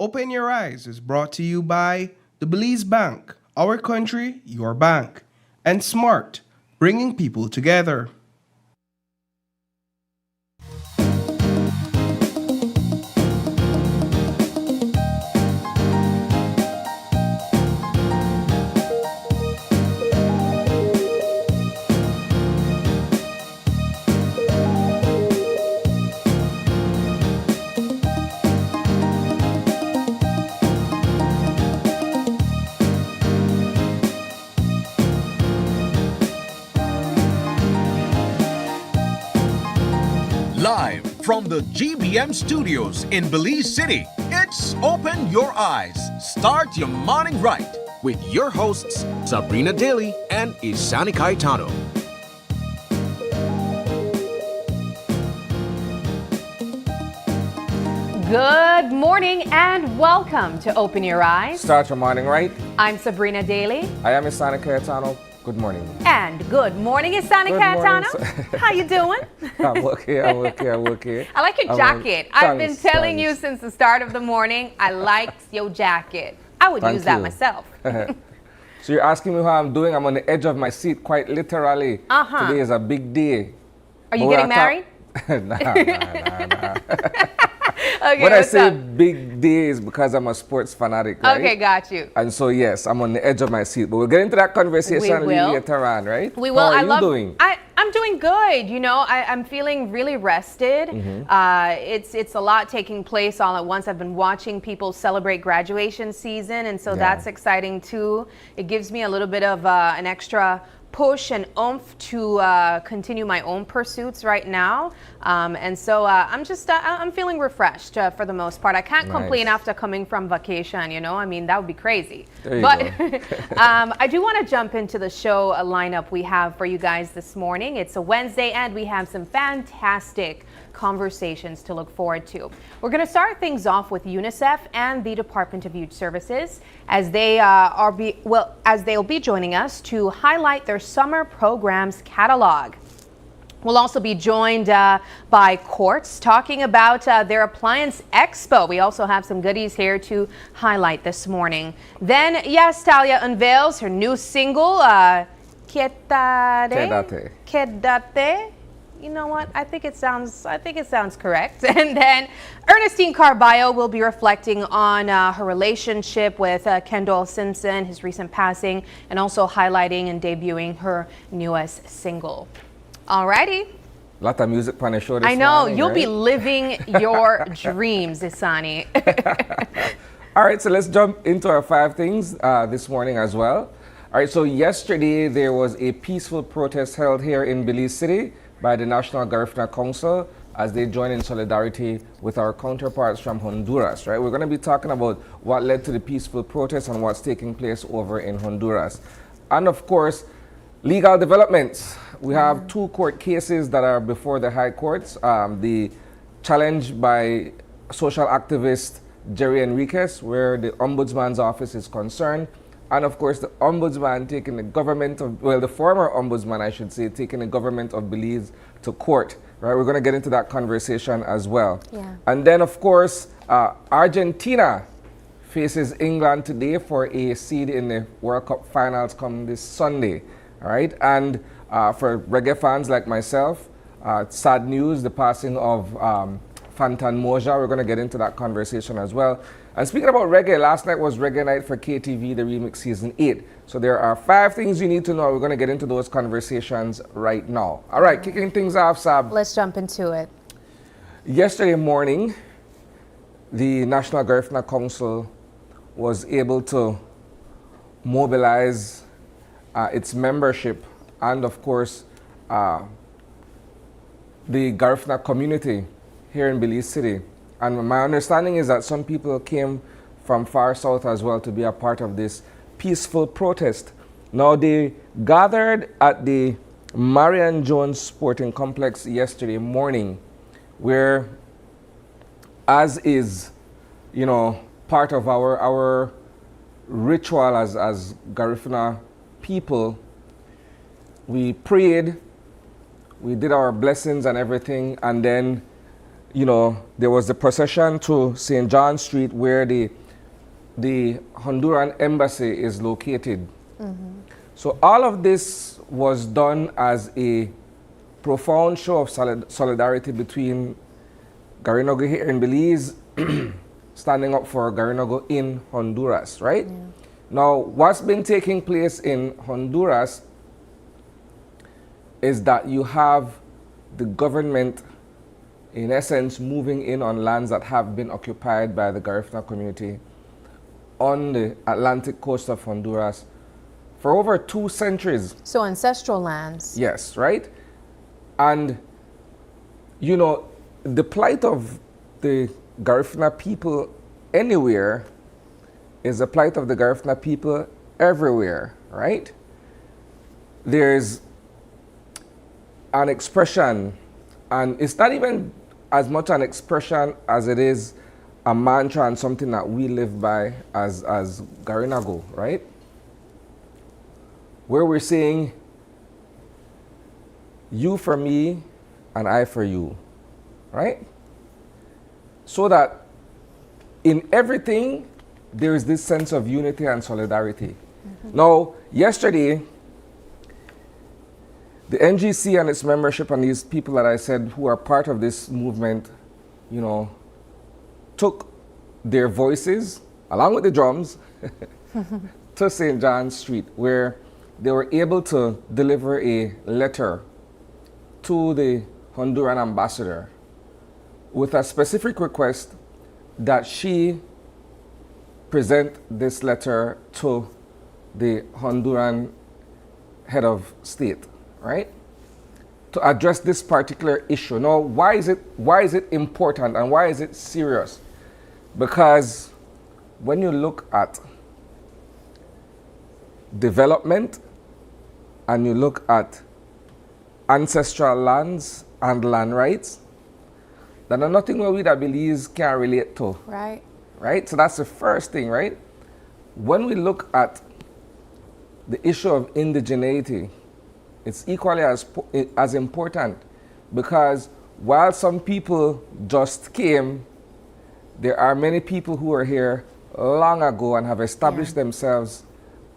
Open Your Eyes is brought to you by the Belize Bank, our country, your bank, and Smart, bringing people together. Live from the GBM studios in Belize City, it's Open Your Eyes. Start your morning right with your hosts, Sabrina Daly and Isani Caetano. Good morning and welcome to Open Your Eyes. Start your morning right. I'm Sabrina Daly. I am Isani Caetano. Good morning. And good morning, Isani Caetano. How you doing? I'm okay. I like your jacket. I've been telling you since the start of the morning, I like your jacket. I would use that myself. So you're asking me how I'm doing? I'm on the edge of my seat, quite literally. Today is a big day. Are you getting married? Nah. Okay, when I say big day is because I'm a sports fanatic, right? Okay, got you. And so yes, I'm on the edge of my seat. But we'll get into that conversation later on, right? We will. How are you doing? I'm doing good. You know, I'm feeling really rested. It's a lot taking place all at once. I've been watching people celebrate graduation season, and so that's exciting too. It gives me a little bit of an extra push and oomph to continue my own pursuits right now. And so I'm feeling refreshed for the most part. I can't complain after coming from vacation, you know, I mean, that would be crazy. But I do want to jump into the show lineup we have for you guys this morning. It's a Wednesday and we have some fantastic conversations to look forward to. We're going to start things off with UNICEF and the Department of Youth Services as they they'll be joining us to highlight their summer programs catalog. We'll also be joined by Courts talking about their Appliance Expo. We also have some goodies here to highlight this morning. Then, yes, Thalia unveils her new single, Quedate. You know what? I think it sounds correct. And then Ernestine Carballo will be reflecting on her relationship with Kendoyll Simpson, his recent passing, and also highlighting and debuting her newest single. Alrighty. A lot of music on the show this I know. morning, You'll right? be living your dreams, Isani. All right, so let's jump into our 5 things this morning as well. All right, so yesterday there was a peaceful protest held here in Belize City by the National Garifuna Council as they join in solidarity with our counterparts from Honduras, right? We're going to be talking about what led to the peaceful protest and what's taking place over in Honduras. And of course, legal developments. We have 2 court cases that are before the high courts. The challenge by social activist Jerry Enriquez, where the Ombudsman's office is concerned. And of course, the Ombudsman taking the government of, well, the former Ombudsman, I should say, taking the government of Belize to court, right? We're going to get into that conversation as well. Yeah. And then, of course, Argentina faces England today for a seed in the World Cup finals come this Sunday, all right? And for reggae fans like myself, sad news, the passing of Fantan Moja. We're going to get into that conversation as well. And speaking about reggae, last night was Reggae Night for KTV, the Remix Season 8. So there are 5 things you need to know. We're going to get into those conversations right now. All right, kicking things off, Sab. Let's jump into it. Yesterday morning, the National Garifuna Council was able to mobilize its membership and, of course, the Garifuna community here in Belize City. And my understanding is that some people came from far south as well to be a part of this peaceful protest. Now, they gathered at the Marion Jones Sporting Complex yesterday morning, where, as is, you know, part of our ritual as Garifuna people, we prayed, we did our blessings and everything, and then you know, there was the procession to St. John Street where the Honduran embassy is located. So all of this was done as a profound show of solidarity between Garinago here in Belize, standing up for Garinago in Honduras, right? Yeah. Now, what's been taking place in Honduras is that you have the government, in essence, moving in on lands that have been occupied by the Garifuna community on the Atlantic coast of Honduras for over 2 centuries. So ancestral lands. Yes, right? And, you know, the plight of the Garifuna people anywhere is the plight of the Garifuna people everywhere, right? There's an expression, and it's not even as much an expression as it is a mantra and something that we live by as Garinago, right? Where we're saying, you for me and I for you, right? So that in everything, there is this sense of unity and solidarity. Now, yesterday, the NGC and its membership and these people that I said who are part of this movement, you know, took their voices, along with the drums, to St. John Street, where they were able to deliver a letter to the Honduran ambassador with a specific request that she present this letter to the Honduran head of state, right? To address this particular issue. Now, why is it important and why is it serious? Because when you look at development and you look at ancestral lands and land rights, then there's nothing where we that Belize can relate to. Right. Right? So that's the first thing, right? When we look at the issue of indigeneity, it's equally as important, because while some people just came, there are many people who are here long ago and have established themselves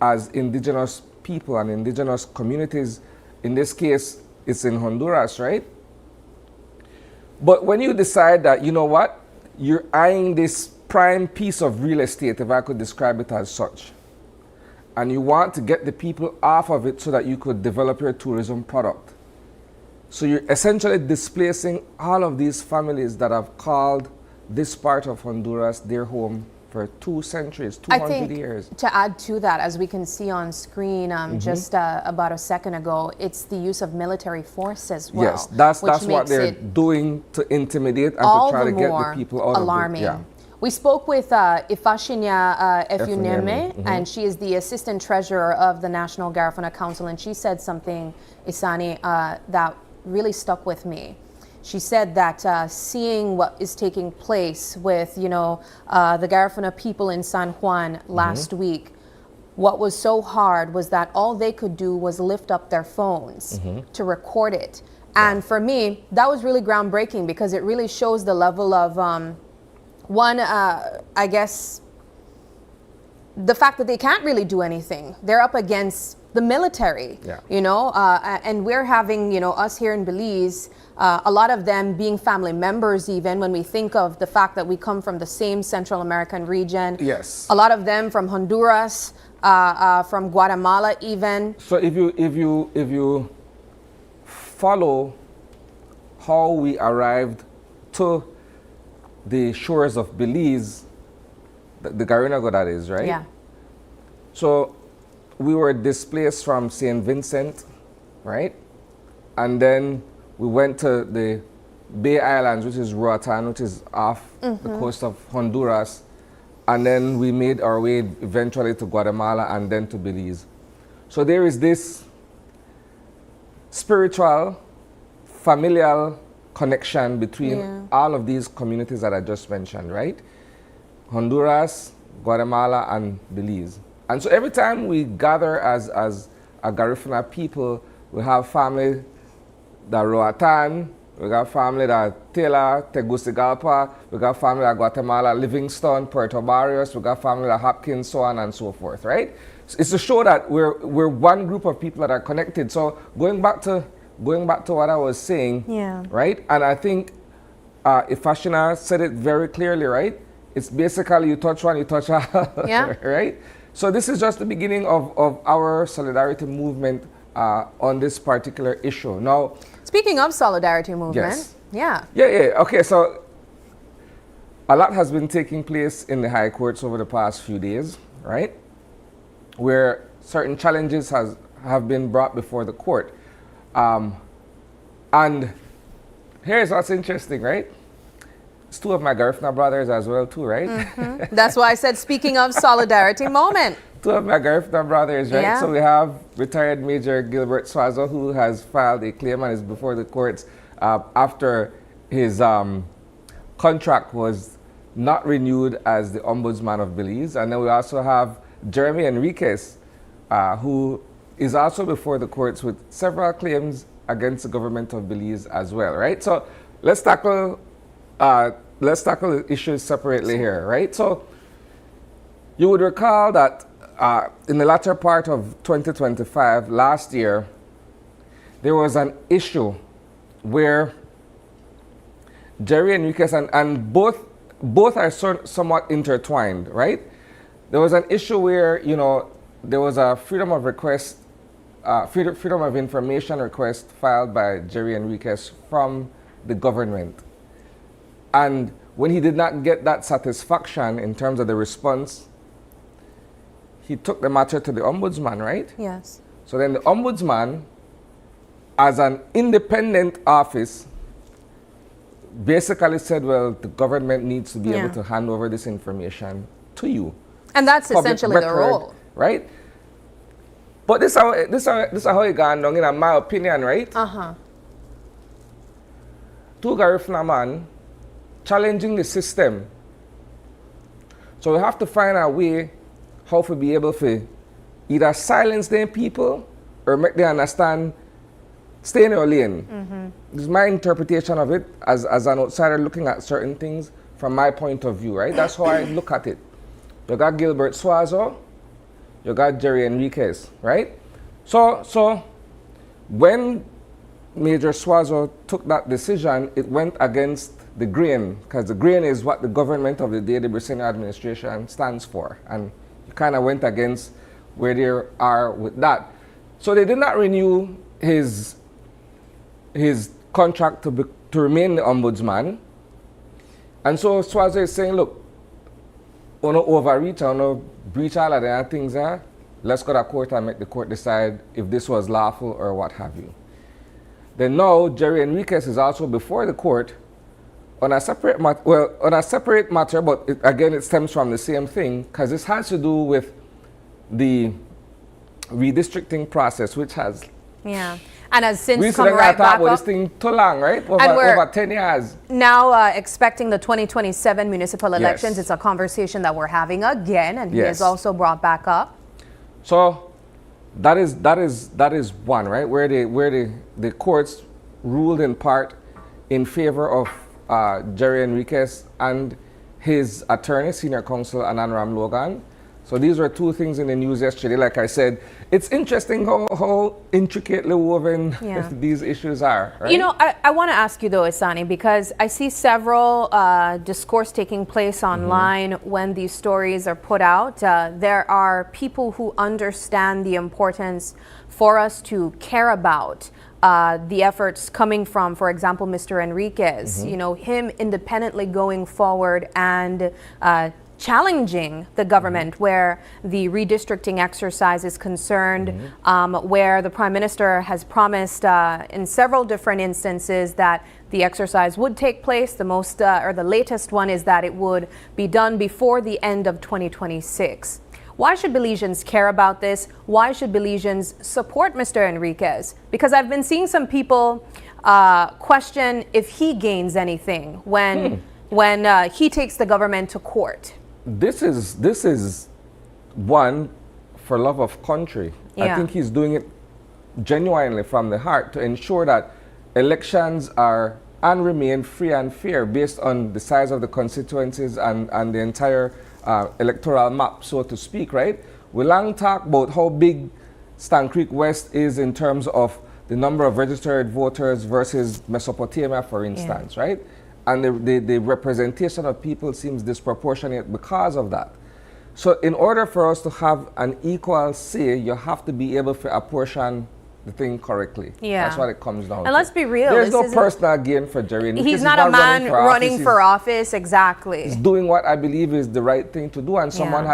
as indigenous people and indigenous communities. In this case, it's in Honduras, right? But when you decide that, you know what, you're eyeing this prime piece of real estate, if I could describe it as such, and you want to get the people off of it so that you could develop your tourism product. So you're essentially displacing all of these families that have called this part of Honduras their home for 2 centuries, 200 years. To add to that, as we can see on screen just about a second ago, it's the use of military force as well. Yes, that's what they're doing to intimidate and to try to get the people out alarming. of it. Yeah. We spoke with Ifashinya Efuneme, and she is the assistant treasurer of the National Garifuna Council, and she said something, Isani, that really stuck with me. She said that seeing what is taking place with, you know, the Garifuna people in San Juan last week, what was so hard was that all they could do was lift up their phones to record it. And for me, that was really groundbreaking, because it really shows the level of, I guess, the fact that they can't really do anything. They're up against the military, you know, and we're having, you know, us here in Belize, a lot of them being family members, even when we think of the fact that we come from the same Central American region. Yes. A lot of them from Honduras, from Guatemala even. So if you follow how we arrived to the shores of Belize, the Garinago that is, right? Yeah. So we were displaced from St. Vincent, right? And then we went to the Bay Islands, which is Roatan, which is off the coast of Honduras. And then we made our way eventually to Guatemala and then to Belize. So there is this spiritual, familial connection between all of these communities that I just mentioned, right? Honduras, Guatemala, and Belize. And so every time we gather as a Garifuna people, we have family that Roatan, We got family that Thalia, Tegucigalpa. We got family that Guatemala, Livingston, Puerto Barrios. We got family that Hopkins, so on and so forth, right? It's to show that we're one group of people that are connected. So going back to what I was saying, right? And I think Ifashina said it very clearly, right? It's basically you touch one, you touch all, right? So this is just the beginning of our solidarity movement on this particular issue. Now, speaking of solidarity movement, okay, so a lot has been taking place in the high courts over the past few days, right? Where certain challenges have been brought before the court. And here's what's interesting, right? It's two of my Garfna brothers as well too, right? That's why I said speaking of solidarity moment. Two of my Garfna brothers, right? Yeah. So we have retired Major Gilbert Swazo, who has filed a claim and is before the courts after his contract was not renewed as the Ombudsman of Belize. And then we also have Jeremy Enriquez, who is also before the courts with several claims against the government of Belize as well, right? So let's tackle the issues separately here, right? So you would recall that in the latter part of 2025, last year, there was an issue where Jerry Enriquez and both are somewhat intertwined, right? There was an issue where, you know, there was a freedom of information request filed by Jerry Enriquez from the government. And when he did not get that satisfaction in terms of the response, he took the matter to the Ombudsman, right? Yes. So then the Ombudsman, as an independent office, basically said, well, the government needs to be able to hand over this information to you. And that's Public essentially the record, role. right? But this is how it gone down, in my opinion, right? Two Garifuna man challenging the system. So we have to find a way how to be able to either silence them people or make them understand, stay in your lane. This is my interpretation of it as an outsider looking at certain things from my point of view, right? That's how I look at it. You got Gilbert Swazo, you got Jerry Enriquez, right? So when Major Swazo took that decision, it went against the grain, because the grain is what the government of the day, the Brazilian administration, stands for. And it kind of went against where they are with that. So they did not renew his contract to remain the ombudsman. And so Swazo is saying, look, we don't overreach, we don't breach all of the other things. Let's go to court and make the court decide if this was lawful or what have you. Then now, Jerry Enriquez is also before the court on a separate matter, but it stems from the same thing, because this has to do with the redistricting process, which has and has since come right back up. This thing too long, right? Over 10 years. Now expecting the 2027 municipal elections. It's a conversation that we're having again, and he is also brought back up. So that is one, right? Where the courts ruled in part in favor of Jerry Enriquez and his attorney, senior counsel Ananram Logan. So these were two things in the news yesterday. Like I said, it's interesting how intricately woven these issues are. Right? You know, I want to ask you though, Isani, because I see several discourse taking place online when these stories are put out. There are people who understand the importance for us to care about the efforts coming from, for example, Mr. Enriquez. You know, him independently going forward and challenging the government where the redistricting exercise is concerned, where the Prime Minister has promised in several different instances that the exercise would take place. The most or the latest one is that it would be done before the end of 2026. Why should Belizeans care about this? Why should Belizeans support Mr. Enriquez? Because I've been seeing some people question if he gains anything when he takes the government to court. This is one for love of country. I think he's doing it genuinely from the heart to ensure that elections are and remain free and fair based on the size of the constituencies and the entire electoral map, so to speak, right? We long talk about how big Stan Creek West is in terms of the number of registered voters versus Mesopotamia, for instance, right? And the representation of people seems disproportionate because of that. So in order for us to have an equal say, you have to be able to apportion the thing correctly. Yeah. That's what it comes down to. And let's be real. There's no personal gain for Jerry. He's not a man running for office, exactly. He's doing what I believe is the right thing to do, and someone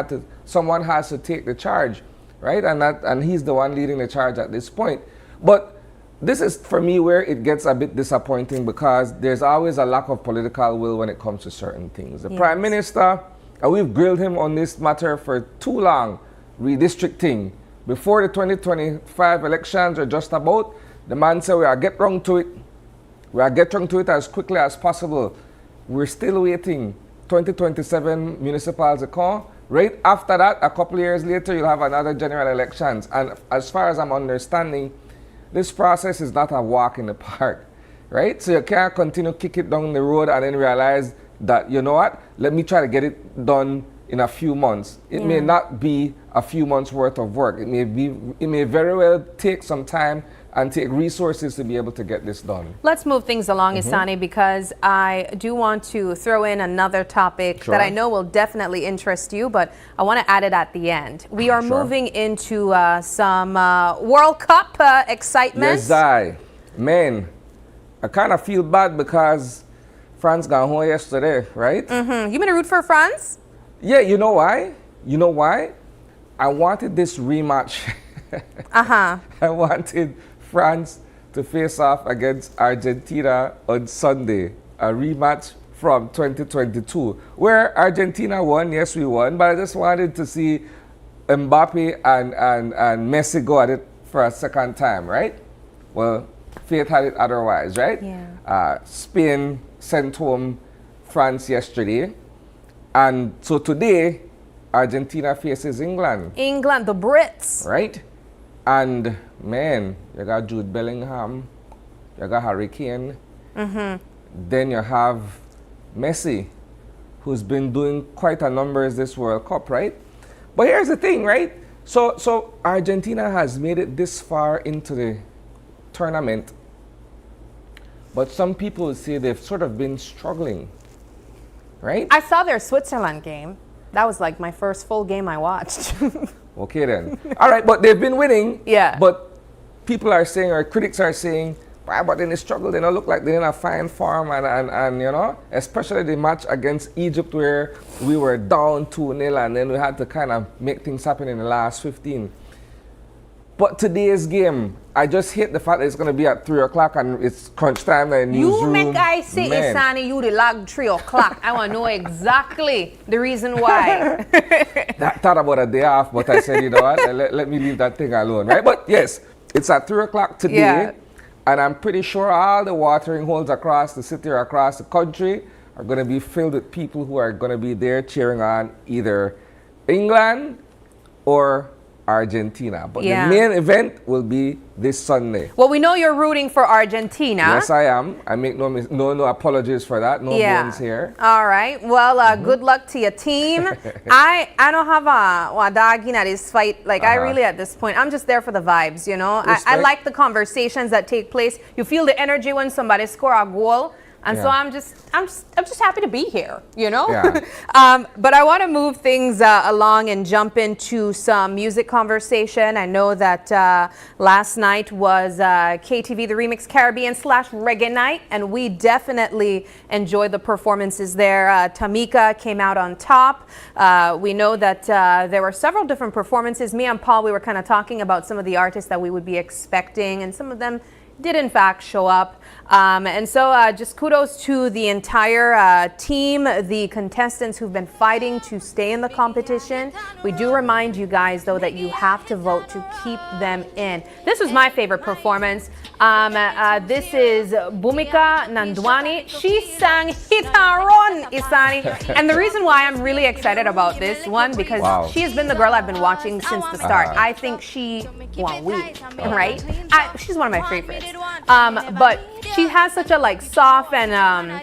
has to take the charge, right? And he's the one leading the charge at this point. But this is, for me, where it gets a bit disappointing because there's always a lack of political will when it comes to certain things. The Prime Minister, and we've grilled him on this matter for too long, redistricting. Before the 2025 elections are just about, the man said, we are get round to it. We are get round to it as quickly as possible. We're still waiting. 2027 municipals to come. Right after that, a couple of years later, you'll have another general elections. And as far as I'm understanding, this process is not a walk in the park, right? So you can't continue kick it down the road and then realize that, you know what, let me try to get it done in a few months. It may not be a few months worth of work. It may very well take some time and take resources to be able to get this done. Let's move things along, Isani, because I do want to throw in another topic that I know will definitely interest you, but I want to add it at the end. We are moving into some World Cup excitement. Yes, man, I kind of feel bad because France got home yesterday, right? You been a root for France? Yeah, you know why? You know why? I wanted this rematch. I wanted France to face off against Argentina on Sunday, a rematch from 2022, where Argentina won. Yes, we won, but I just wanted to see Mbappe and Messi go at it for a second time, right? Well, fate had it otherwise, right? Yeah. Spain sent home France yesterday, and so today, Argentina faces England. England, the Brits. Right? And man, you got Jude Bellingham, you got Harry Kane, then you have Messi, who's been doing quite a numbers this World Cup, right? But here's the thing, right? So Argentina has made it this far into the tournament, but some people say they've sort of been struggling, right? I saw their Switzerland game. That was like my first full game I watched. Okay then. All right, but they've been winning. Yeah. But people are saying, or critics are saying, but in the struggle, they don't look like they're in a fine form. And you know, especially the match against Egypt where we were down 2-0 and then we had to kind of make things happen in the last 15. But today's game, I just hate the fact that it's going to be at 3 o'clock and it's crunch time in the newsroom. You make I say, Isani, you the log 3 o'clock. I want to know exactly the reason why. That thought about a day off, but I said, you know what, let me leave that thing alone, right? But yes, it's at 3 o'clock today, and I'm pretty sure all the watering holes across the city or across the country are going to be filled with people who are going to be there cheering on either England or Argentina. But the main event will be this Sunday. Well, we know you're rooting for Argentina. Yes, I am. I make no apologies for that. No bones here. All right. Well, good luck to your team. I don't have a dog in this fight. Like, I really, at this point, I'm just there for the vibes, you know. I like the conversations that take place. You feel the energy when somebody score a goal. And so I'm just happy to be here, you know? Yeah. But I want to move things along and jump into some music conversation. I know that last night was KTV, the Remix Caribbean / Reggae Night, and we definitely enjoyed the performances there. Tamika came out on top. We know that there were several different performances. Me and Paul, we were kind of talking about some of the artists that we would be expecting, and some of them did in fact show up. And so just kudos to the entire team, the contestants who've been fighting to stay in the competition. We do remind you guys, though, that you have to vote to keep them in. This was my favorite performance. This is Bhumika Nandwani. She sang Hit and Run, Isani. And the reason why I'm really excited about this one, because she has been the girl I've been watching since the start. I think she won, right? She's one of my favorites. But she has such a like soft and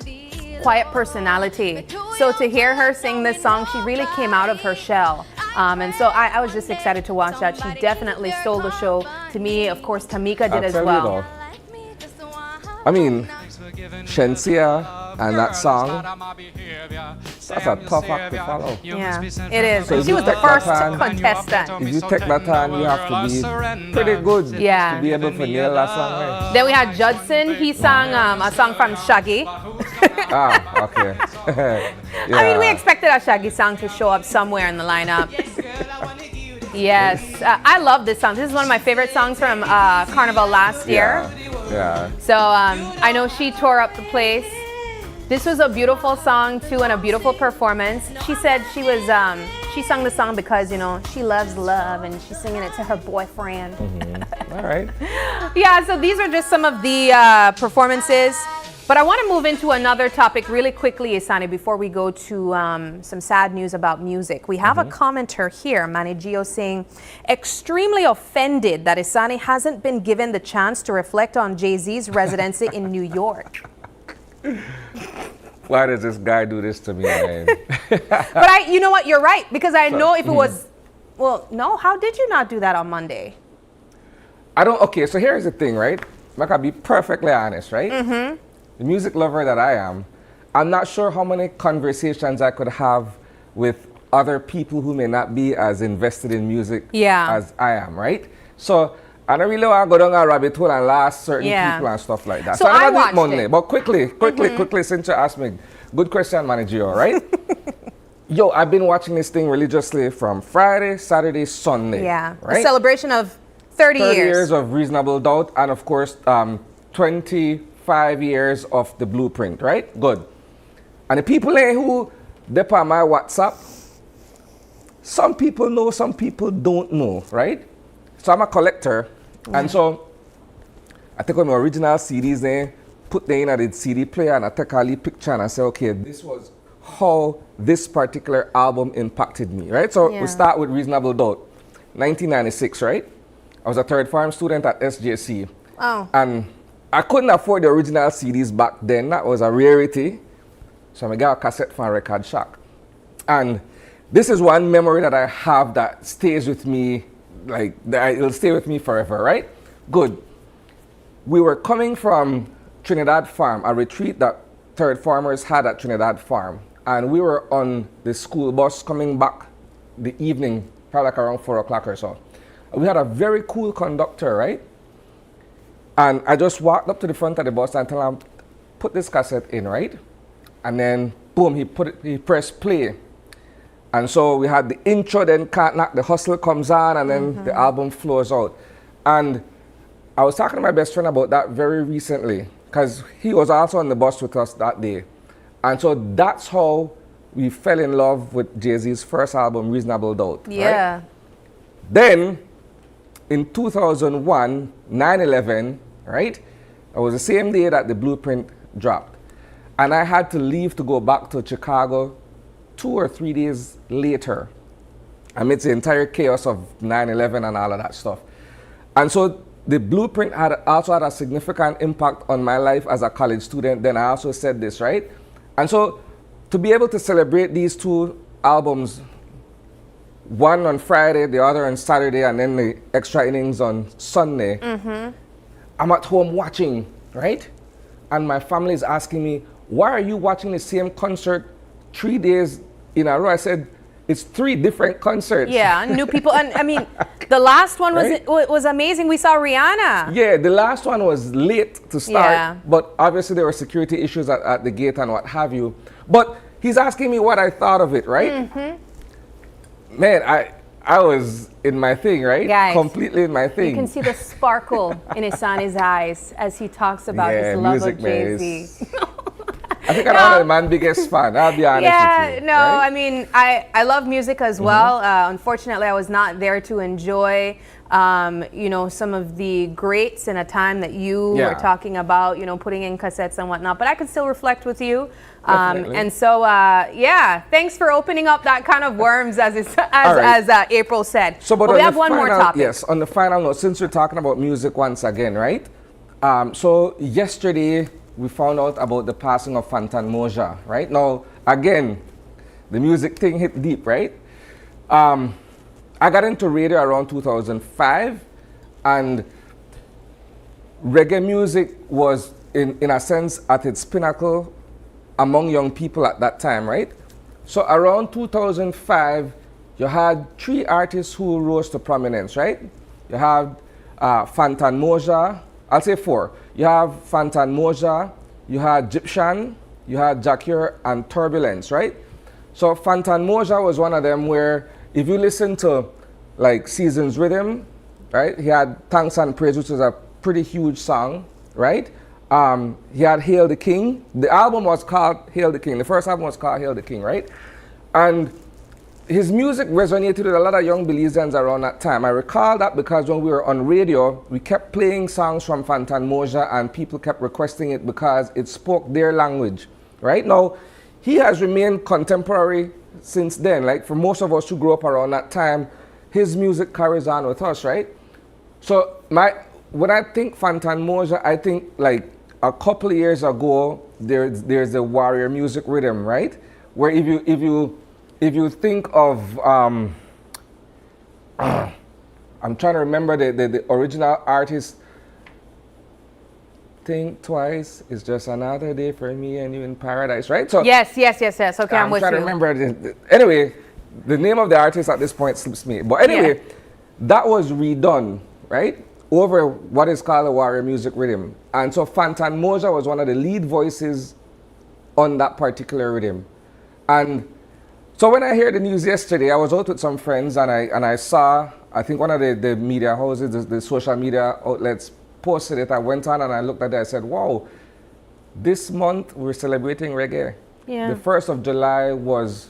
quiet personality. So to hear her sing this song, she really came out of her shell. And so I was just excited to watch that. She definitely stole the show. To me, of course, Tamika did as well. I mean, Shensia and that song, that's a tough act to follow. Yeah, it is. So She was the first contestant. If you take that time, you have to be pretty good to be able to nail that song, right? Then we had Judson. He sang a song from Shaggy. Okay. Yeah. I mean, we expected a Shaggy song to show up somewhere in the lineup. Yes, I love this song. This is one of my favorite songs from Carnival last year. Yeah. So I know she tore up the place. This was a beautiful song too, and a beautiful performance. She said she was she sung the song because, you know, she loves love and she's singing it to her boyfriend. All right. Yeah, so these are just some of the performances. But I want to move into another topic really quickly, Isani, before we go to some sad news about music. We have a commenter here, Manny Gio, saying, extremely offended that Isani hasn't been given the chance to reflect on Jay-Z's residency in New York. Why does this guy do this to me, man? But you know what, you're right, because I know if it was, well, no, how did you not do that on Monday? Okay, so here's the thing, right? I'm going to be perfectly honest, right? The music lover that I am, I'm not sure how many conversations I could have with other people who may not be as invested in music as I am, right? So I don't really want to go down a rabbit hole and last certain people and stuff like that. So I watched Monday, it. but quickly, since you asked me, good question, manager, right? Yo, I've been watching this thing religiously from Friday, Saturday, Sunday. Yeah, right? A celebration of 30 years of Reasonable Doubt, and of course, 25 years of the Blueprint, right? Good. And the people who dip on my WhatsApp, some people know, some people don't know, right? So I'm a collector, and so I take all my original CDs there, put them in at the CD player, and I take a little picture and I say, okay, this was how this particular album impacted me, right? So we start with Reasonable Doubt, 1996, right? I was a third farm student at SJC. And I couldn't afford the original CDs back then. That was a rarity. So I got a cassette from Record Shack. And this is one memory that I have that stays with me, like, it'll stay with me forever, right? Good. We were coming from Trinidad Farm, a retreat that third farmers had at Trinidad Farm. And we were on the school bus coming back the evening, probably like around 4 o'clock or so. We had a very cool conductor, right? And I just walked up to the front of the bus and told him, put this cassette in, right? And then, boom, he pressed play. And so we had the intro, then Can't Knock the Hustle comes on, and then the album flows out. And I was talking to my best friend about that very recently, because he was also on the bus with us that day. And so that's how we fell in love with Jay-Z's first album, Reasonable Doubt. Yeah. Right? Then, in 2001, 9/11, right? It was the same day that the Blueprint dropped. And I had to leave to go back to Chicago 2 or 3 days later, amidst the entire chaos of 9/11 and all of that stuff. And so the Blueprint also had a significant impact on my life as a college student. Then I also said this, right? And so to be able to celebrate these two albums, one on Friday, the other on Saturday, and then the extra innings on Sunday, I'm at home watching, right? And my family is asking me, why are you watching the same concert 3 days in a row? I said, it's 3 different concerts. Yeah, new people. And I mean, the last one was amazing. We saw Rihanna. Yeah, the last one was late to start, but obviously there were security issues at the gate and what have you. But he's asking me what I thought of it, right? Man, I was in my thing, right? Guys, completely in my thing. You can see the sparkle in Isani's eyes as he talks about his love of Jay-Z. I think I'm the man's biggest fan, I'll be honest with you. No, right? I mean, I love music as well. Unfortunately, I was not there to enjoy, you know, some of the greats in a time that you were talking about, you know, putting in cassettes and whatnot. But I could still reflect with you. And so, thanks for opening up that kind of worms, as April said. So, but we have one more topic. Yes, on the final note, since we're talking about music once again, right? So yesterday we found out about the passing of Fantan Moja, right? Now, again, the music thing hit deep, right? I got into radio around 2005, and reggae music was, in a sense, at its pinnacle among young people at that time, right? So around 2005, you had 3 artists who rose to prominence, right? You have Fantan Moja, I'll say 4. You have Fantan Moja, you had Egyptian, you had Jakir, and Turbulence, right? So Fantan Moja was one of them where, if you listen to like Seasons Rhythm, right? He had Thanks and Praise, which was a pretty huge song, right? He had Hail the King. The album was called Hail the King. The first album was called Hail the King, right? And his music resonated with a lot of young Belizeans around that time. I recall that because when we were on radio, we kept playing songs from Fantan Moja and people kept requesting it because it spoke their language, right? Now, he has remained contemporary since then. Like for most of us who grew up around that time, his music carries on with us, right? So when I think Fantan Moja, I think like a couple of years ago, there's a warrior music rhythm, right? Where if you think of, I'm trying to remember the original artist. Think twice, it's just another day for me and you in paradise, right? So yes. Okay, I'm with you. trying to remember. Anyway, the name of the artist at this point slips me. But anyway, that was redone, right? Over what is called a warrior music rhythm. And so Fantan Moja was one of the lead voices on that particular rhythm. And so when I heard the news yesterday, I was out with some friends and I saw, I think one of the media houses, the social media outlets posted it. I went on and I looked at it. I said, wow, this month we're celebrating reggae. Yeah. The 1st of July was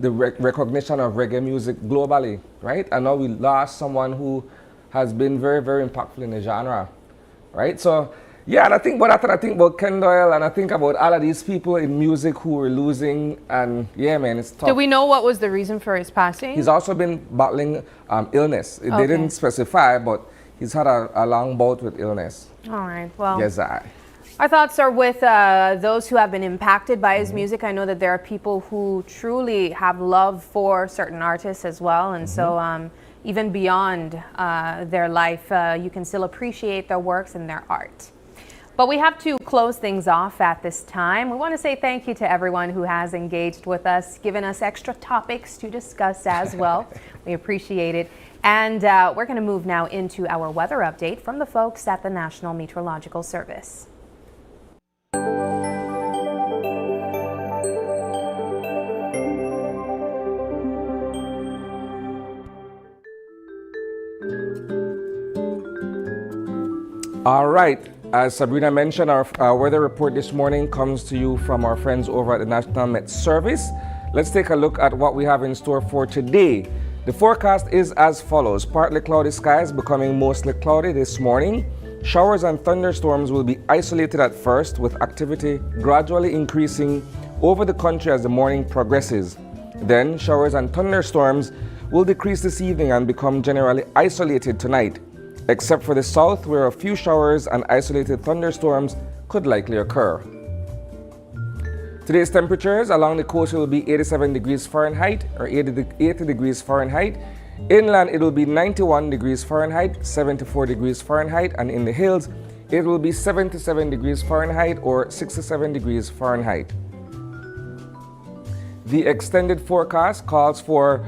the recognition of reggae music globally, right? And now we lost someone who has been very, very impactful in the genre, right? So, yeah, and I think about that, I think about Kendoyll, and I think about all of these people in music who we're losing, and yeah, man, it's tough. Do we know what was the reason for his passing? He's also been battling illness. They didn't specify, but he's had a long bout with illness. All right, well. Yes, Our thoughts are with those who have been impacted by his music. I know that there are people who truly have love for certain artists as well. And so even beyond their life, you can still appreciate their works and their art. But we have to close things off at this time. We want to say thank you to everyone who has engaged with us, given us extra topics to discuss as well. We appreciate it. And we're going to move now into our weather update from the folks at the National Meteorological Service. All right. As Sabrina mentioned, our weather report this morning comes to you from our friends over at the National Met Service. Let's take a look at what we have in store for today. The forecast is as follows. Partly cloudy skies becoming mostly cloudy this morning. Showers and thunderstorms will be isolated at first, with activity gradually increasing over the country as the morning progresses. Then showers and thunderstorms will decrease this evening and become generally isolated tonight, except for the south, where a few showers and isolated thunderstorms could likely occur. Today's temperatures along the coast will be 87 degrees Fahrenheit or 80 degrees Fahrenheit. Inland, it will be 91 degrees Fahrenheit, 74 degrees Fahrenheit, and in the hills, it will be 77 degrees Fahrenheit or 67 degrees Fahrenheit. The extended forecast calls for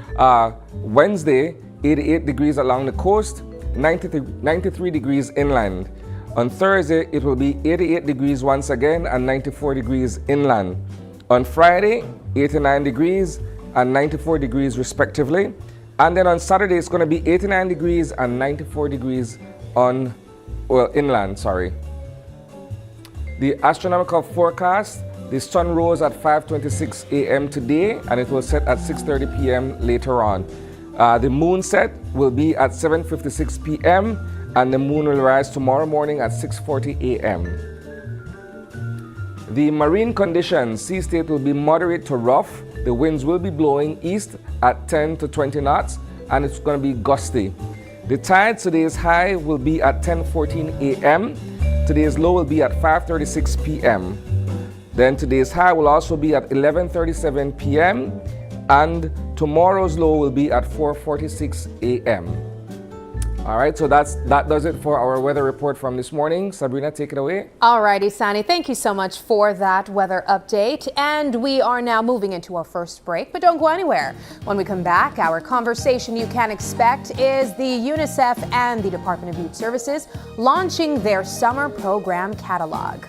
Wednesday, 88 degrees along the coast, 93 degrees inland. On Thursday, it will be 88 degrees once again and 94 degrees inland. On Friday, 89 degrees and 94 degrees respectively. And then on Saturday, it's going to be 89 degrees and 94 degrees inland, sorry. The astronomical forecast, the sun rose at 5:26 a.m. today and it will set at 6:30 p.m. later on. The moon set will be at 7:56 p.m. and the moon will rise tomorrow morning at 6:40 a.m. The marine conditions, sea state will be moderate to rough. The winds will be blowing east at 10 to 20 knots and it's going to be gusty. The tide, today's high, will be at 10:14 a.m. Today's low will be at 5:36 p.m. Then today's high will also be at 11:37 p.m. and tomorrow's low will be at 4:46 a.m. All right, so that does it for our weather report from this morning. Sabrina, take it away. All right, Isani, thank you so much for that weather update. And we are now moving into our first break, but don't go anywhere. When we come back, our conversation you can expect is the UNICEF and the Department of Youth Services launching their summer program catalog.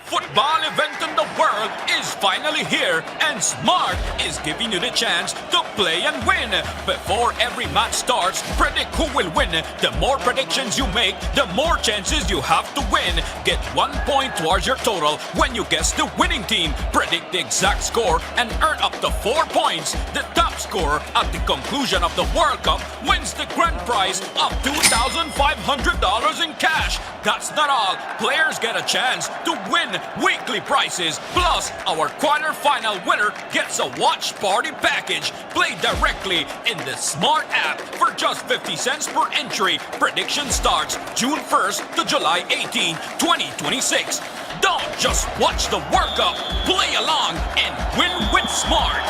Football event in the world is finally here, and Smart is giving you the chance to play and win. Before every match starts, predict who will win. The more predictions you make, the more chances you have to win. Get 1 point towards your total when you guess the winning team. Predict the exact score and earn up to 4 points. The top scorer at the conclusion of the World Cup wins the grand prize of $2,500 in cash. That's not all. Players get a chance to win weekly prizes. Plus, our quarter-final winner gets a watch party package. Play directly in the Smart app for just 50 cents per entry. Prediction starts June 1st to July 18, 2026. Don't just watch the World Cup. Play along and win with Smart.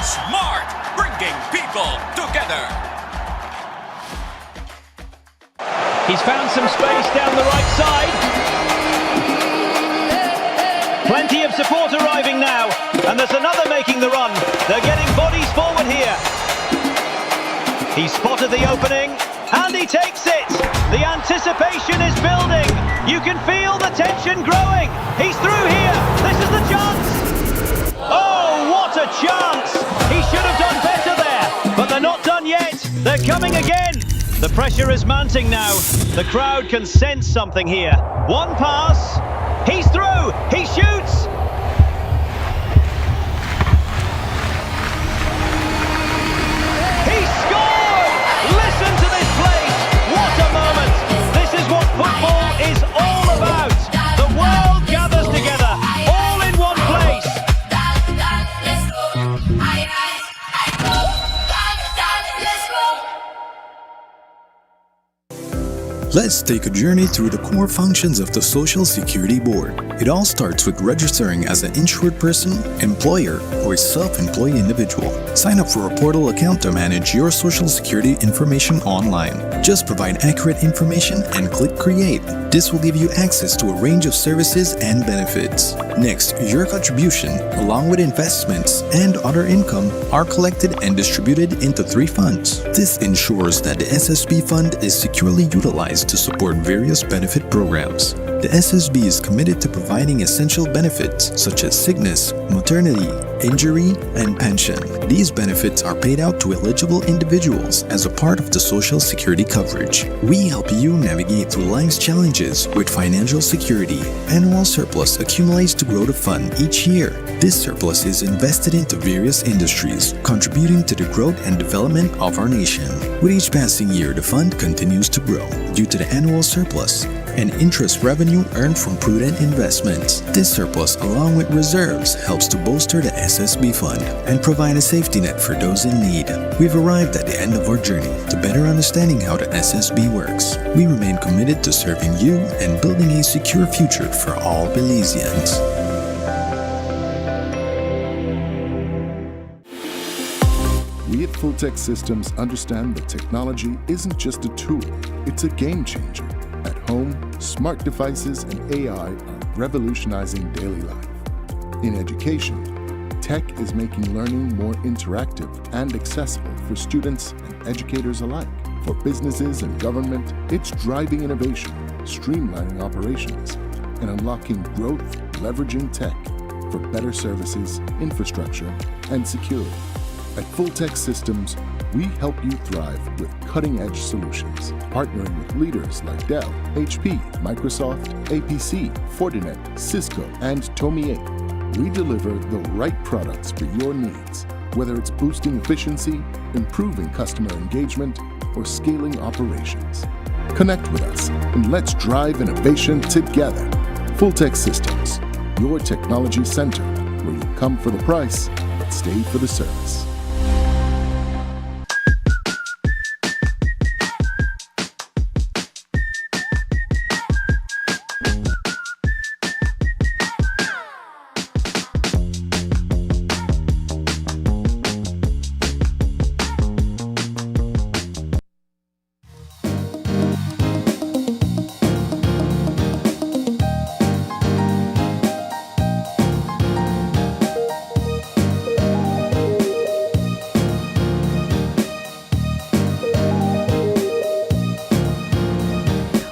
Smart, bringing people together. He's found some space down the right side. Plenty of support arriving now, and there's another making the run. They're getting bodies forward here. He spotted the opening, and he takes it. The anticipation is building. You can feel the tension growing. He's through here. This is the chance. Oh, what a chance. He should have done better there, but they're not done yet. They're coming again. The pressure is mounting now. The crowd can sense something here. One pass. He's through. He shoots. He scored. Listen to this place. What a moment. This is what football is all about. The world gathers together, all in one place. Let's take a journey through the core functions of the Social Security Board. It all starts with registering as an insured person, employer, or a self-employed individual. Sign up for a portal account to manage your Social Security information online. Just provide accurate information and click Create. This will give you access to a range of services and benefits. Next, your contribution, along with investments and other income, are collected and distributed into 3 funds. This ensures that the SSB fund is securely utilized to support various benefit programs. The SSB is committed to providing essential benefits such as sickness, maternity, injury, and pension. These benefits are paid out to eligible individuals as a part of the Social Security coverage. We help you navigate through life's challenges with financial security. Annual surplus accumulates to grow the fund each year. This surplus is invested into various industries, contributing to the growth and development of our nation. With each passing year, the fund continues to grow due to the annual surplus and interest revenue earned from prudent investments. This surplus, along with reserves, helps to bolster the SSB fund and provide a safety net for those in need. We've arrived at the end of our journey to better understanding how the SSB works. We remain committed to serving you and building a secure future for all Belizeans. We at Fulltech Systems understand that technology isn't just a tool, it's a game changer. At home, smart devices and AI are revolutionizing daily life. In education, tech is making learning more interactive and accessible for students and educators alike. For businesses and government, it's driving innovation, streamlining operations, and unlocking growth, leveraging tech for better services, infrastructure, and security. At Fulltech Systems, we help you thrive with cutting-edge solutions, partnering with leaders like Dell, HP, Microsoft, APC, Fortinet, Cisco, and Tomy. We deliver the right products for your needs, whether it's boosting efficiency, improving customer engagement, or scaling operations. Connect with us and let's drive innovation together. Fulltech Systems, your technology center, where you come for the price, but stay for the service.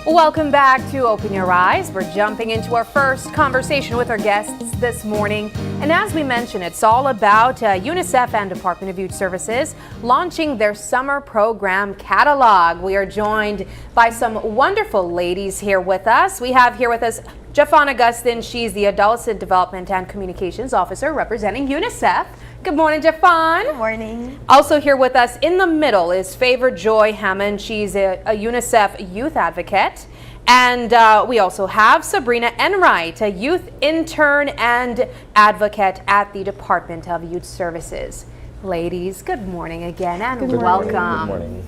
Welcome back to Open Your Eyes. We're jumping into our first conversation with our guests this morning. And as we mentioned, it's all about UNICEF and Department of Youth Services launching their summer program catalog. We are joined by some wonderful ladies here with us. We have here with us Jafon Augustin. She's the Adolescent Development and Communications Officer representing UNICEF. Good morning, Jafon. Good morning. Also here with us in the middle is Favor Joy Hammond. She's a UNICEF youth advocate. And we also have Sabrina Enright, a youth intern and advocate at the Department of Youth Services. Ladies, good morning again and welcome. Good morning.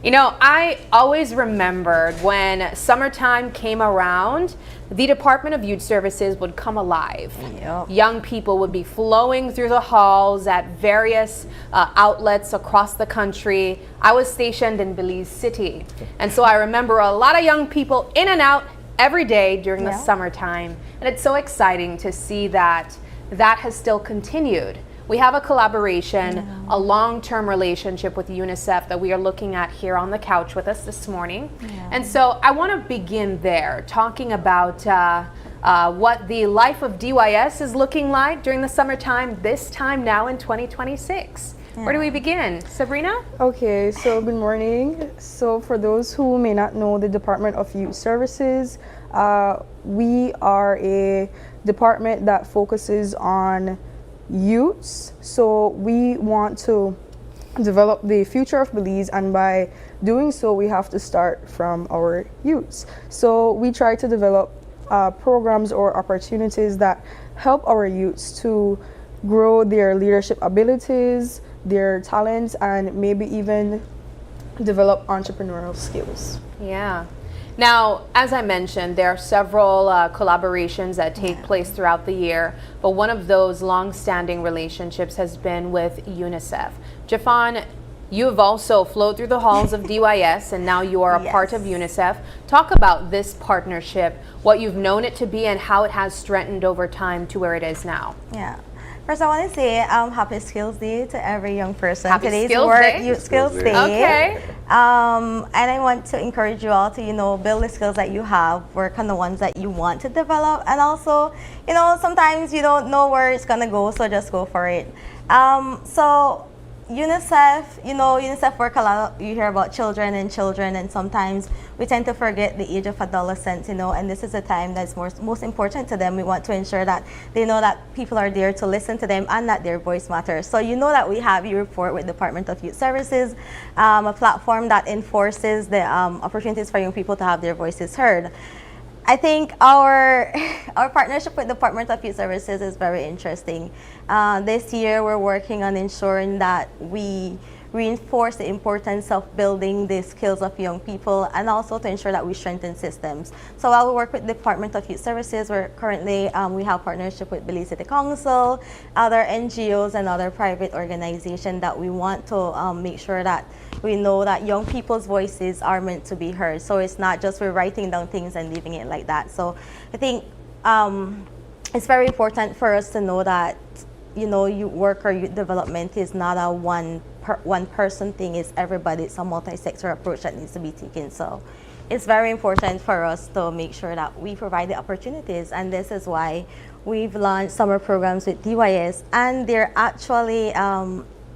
You know, I always remembered when summertime came around, the Department of Youth Services would come alive. Yep. Young people would be flowing through the halls at various outlets across the country. I was stationed in Belize City, and so I remember a lot of young people in and out every day during the summertime. And it's so exciting to see that that has still continued. We have a collaboration, a long-term relationship with UNICEF that we are looking at here on the couch with us this morning. And so I want to begin there, talking about what the life of DYS is looking like during the summertime, this time now in 2026. Where do we begin? Sabrina? Okay, so good morning. So for those who may not know the Department of Youth Services, we are a department that focuses on youths. So we want to develop the future of Belize, and by doing so we have to start from our youths. So we try to develop programs or opportunities that help our youths to grow their leadership abilities, their talents, and maybe even develop entrepreneurial skills. Yeah. Now, as I mentioned, there are several collaborations that take place throughout the year, but one of those long-standing relationships has been with UNICEF. Jafon, you have also flowed through the halls of DYS, and now you are a part of UNICEF. Talk about this partnership, what you've known it to be, and how it has strengthened over time to where it is now. Yeah. First, I want to say Happy Skills Day to every young person. Happy Today's Skills Work Day. Youth Skills Day. Okay. And I want to encourage you all to, build the skills that you have, work on the ones that you want to develop, and also, sometimes you don't know where it's gonna go, so just go for it. So UNICEF, UNICEF work a lot. You hear about children, and sometimes we tend to forget the age of adolescents, and this is a time that's most important to them. We want to ensure that they know that people are there to listen to them and that their voice matters. So that we have You Report with Department of Youth Services, a platform that enforces the opportunities for young people to have their voices heard. I think our partnership with Department of Youth Services is very interesting. This year we're working on ensuring that we reinforce the importance of building the skills of young people, and also to ensure that we strengthen systems. So while we work with Department of Youth Services, we're currently, we have partnership with Belize City Council, other NGOs and other private organizations that we want to make sure that we know that young people's voices are meant to be heard. So it's not just we're writing down things and leaving it like that. So I think it's very important for us to know that youth work or youth development is not a one person thing. It's everybody. It's a multi-sector approach that needs to be taken. So it's very important for us to make sure that we provide the opportunities, and this is why we've launched summer programs with DYS, and they're actually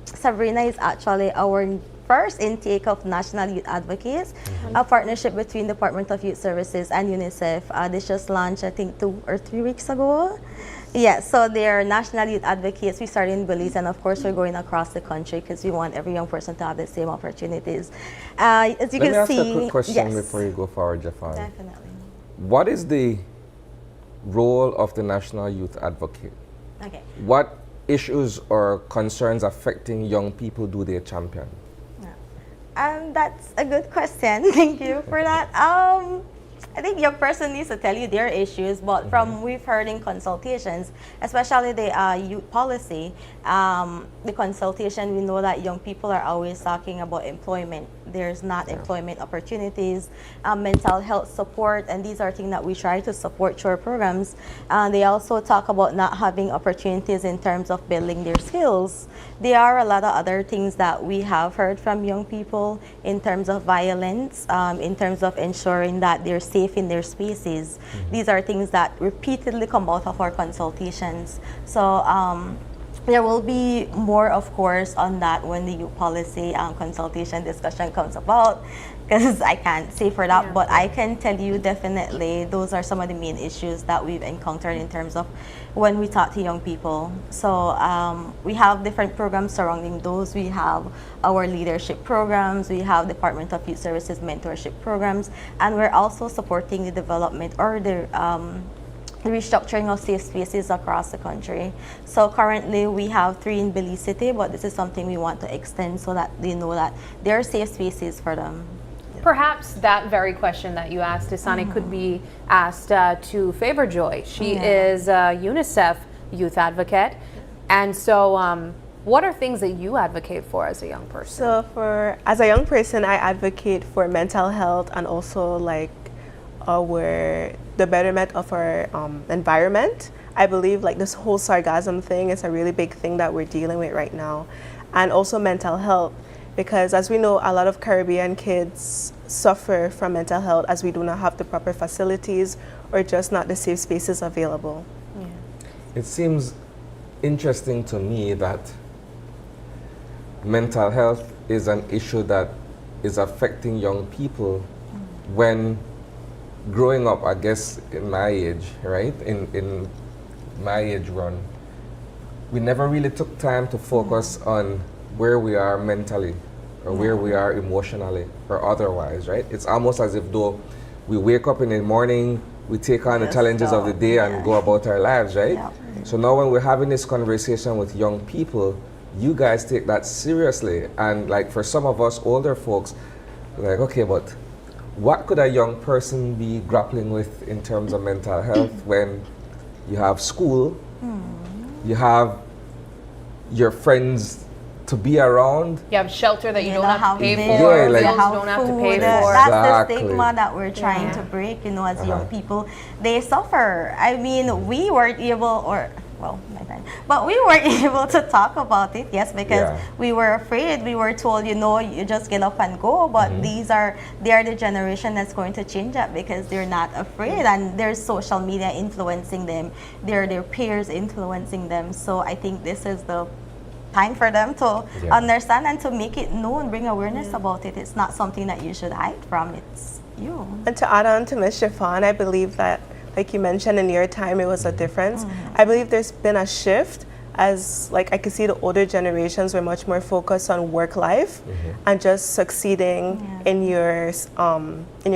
Sabrina is actually our first intake of National Youth Advocates, a partnership between Department of Youth Services and UNICEF. This just launched, I think, 2 or 3 weeks ago. Yeah, so they're National Youth Advocates. We started in Belize, and of course, we're going across the country because we want every young person to have the same opportunities. As you Let me can ask see, a quick question yes, before you go forward, Jafan. definitely. What is the role of the National Youth Advocate? Okay. What issues or concerns affecting young people do they champion? That's a good question. Thank you for that. I think your person needs to tell you their issues, but from we've heard in consultations, especially the youth policy, the consultation, we know that young people are always talking about employment. There's not employment opportunities, mental health support, and these are things that we try to support through our programs. They also talk about not having opportunities in terms of building their skills. There are a lot of other things that we have heard from young people in terms of violence, in terms of ensuring that they're safe in their spaces. These are things that repeatedly come out of our consultations. So there will be more, of course, on that when the youth policy consultation discussion comes about, because I can't say for that, but I can tell you definitely those are some of the main issues that we've encountered in terms of when we talk to young people. So we have different programs surrounding those. We have our leadership programs, we have Department of Youth Services mentorship programs, and we're also supporting the development or the restructuring of safe spaces across the country. So currently we have 3 in Belize City, but this is something we want to extend so that they know that there are safe spaces for them. Perhaps that very question that you asked, Isani, could be asked to Favor Joy. She is a UNICEF youth advocate. And so what are things that you advocate for as a young person? So as a young person, I advocate for mental health and also like the betterment of our environment. I believe like this whole sarcasm thing is a really big thing that we're dealing with right now. And also mental health, because as we know, a lot of Caribbean kids suffer from mental health as we do not have the proper facilities or just not the safe spaces available. It seems interesting to me that mental health is an issue that is affecting young people when growing up, I guess, in my age, right? In my age run, we never really took time to focus on where we are mentally or where we are emotionally or otherwise, right? It's almost as if though we wake up in the morning, we take on the challenges of the day and go about our lives, right? So now when we're having this conversation with young people, you guys take that seriously. And like for some of us older folks, like, okay, but what could a young person be grappling with in terms of mental health when you have school, you have your friends to be around? You have shelter that you don't have to pay for, yeah, like, bills you don't have to pay for. That's the stigma that we're trying to break, you know, as young people. They suffer. I mean, we weren't able, but we weren't able to talk about it, yes, because we were afraid. We were told, you know, you just get up and go, but they are the generation that's going to change that because they're not afraid, and there's social media influencing them. They're their peers influencing them. So I think this is the time for them to understand and to make it known, bring awareness about it. It's not something that you should hide from. It's you. And to add on to Ms. Chiffon, I believe that, like you mentioned, in your time it was a difference. I believe there's been a shift as, like, I could see the older generations were much more focused on work life and just succeeding in your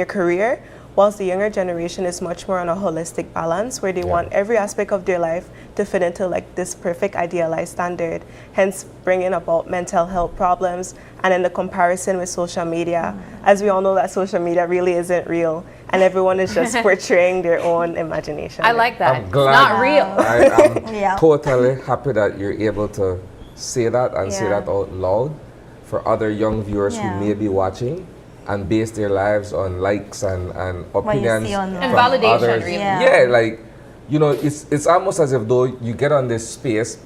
career, whilst the younger generation is much more on a holistic balance where they want every aspect of their life to fit into like this perfect idealized standard, hence bringing about mental health problems. And then the comparison with social media, as we all know that social media really isn't real and everyone is just portraying their own imagination. I like that. I'm glad. It's not real. I'm totally happy that you're able to say that and say that out loud for other young viewers who may be watching and base their lives on likes and opinions and from validation, others. really. Yeah, like, you know, it's almost as if though you get on this space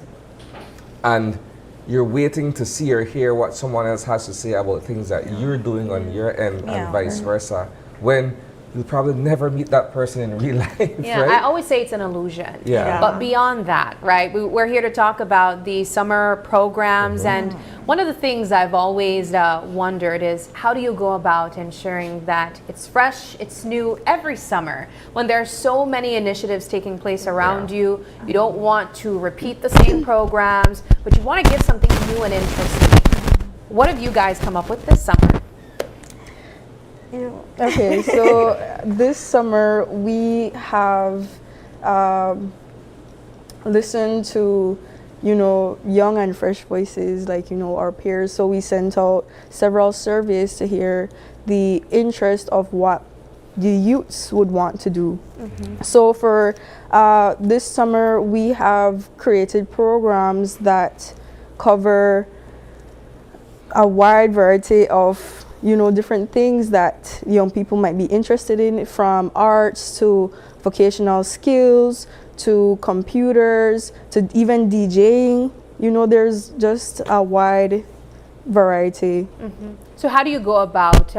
and you're waiting to see or hear what someone else has to say about things that you're doing on your end and vice versa. When you'll probably never meet that person in real life. Yeah, right? I always say it's an illusion. Yeah. But beyond that, right, we're here to talk about the summer programs. And one of the things I've always wondered is, how do you go about ensuring that it's fresh, it's new every summer when there are so many initiatives taking place around you? You don't want to repeat the same programs, but you want to give something new and interesting. What have you guys come up with this summer? Okay, so this summer we have listened to, young and fresh voices like, our peers. So we sent out several surveys to hear the interest of what the youths would want to do. So for this summer, we have created programs that cover a wide variety of different things that young people might be interested in, from arts to vocational skills to computers to even DJing. There's just a wide variety. So how do you go about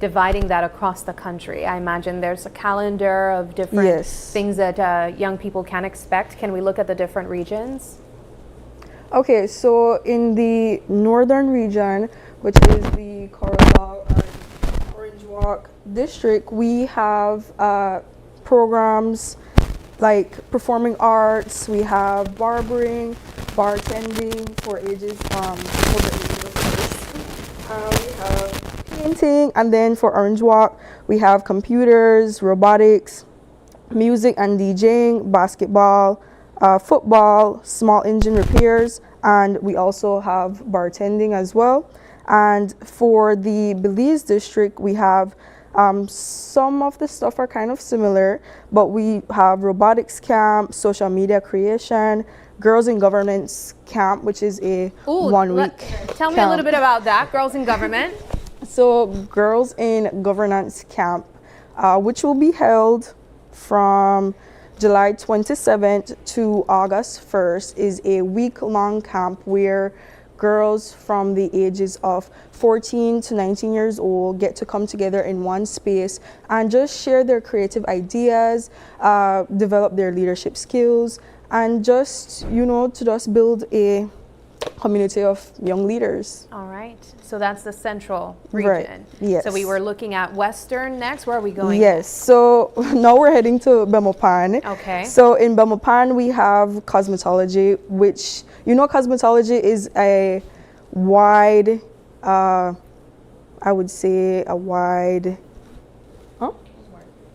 dividing that across the country? I imagine there's a calendar of different things that young people can expect. Can we look at the different regions? Okay, so in the northern region, which is the Coralal and Orange Walk district, we have programs like performing arts, we have barbering, bartending for ages over 18 years. We have painting, and then for Orange Walk, we have computers, robotics, music and DJing, basketball, football, small engine repairs, and we also have bartending as well. And for the Belize district, we have some of the stuff are kind of similar, but we have robotics camp, social media creation, girls in governance camp, which is a 1 week Tell me a little bit about that, girls in government. So girls in governance camp, which will be held from July 27th to August 1st, is a week-long camp where girls from the ages of 14 to 19 years old get to come together in one space and just share their creative ideas, develop their leadership skills, and just, to just build a community of young leaders. All right. So that's the central region. Right. Yes. So we were looking at Western next. Where are we going? Yes. So now we're heading to Bemopan. Okay. So in Bemopan, we have cosmetology, which, cosmetology is a wide, I would say a wide,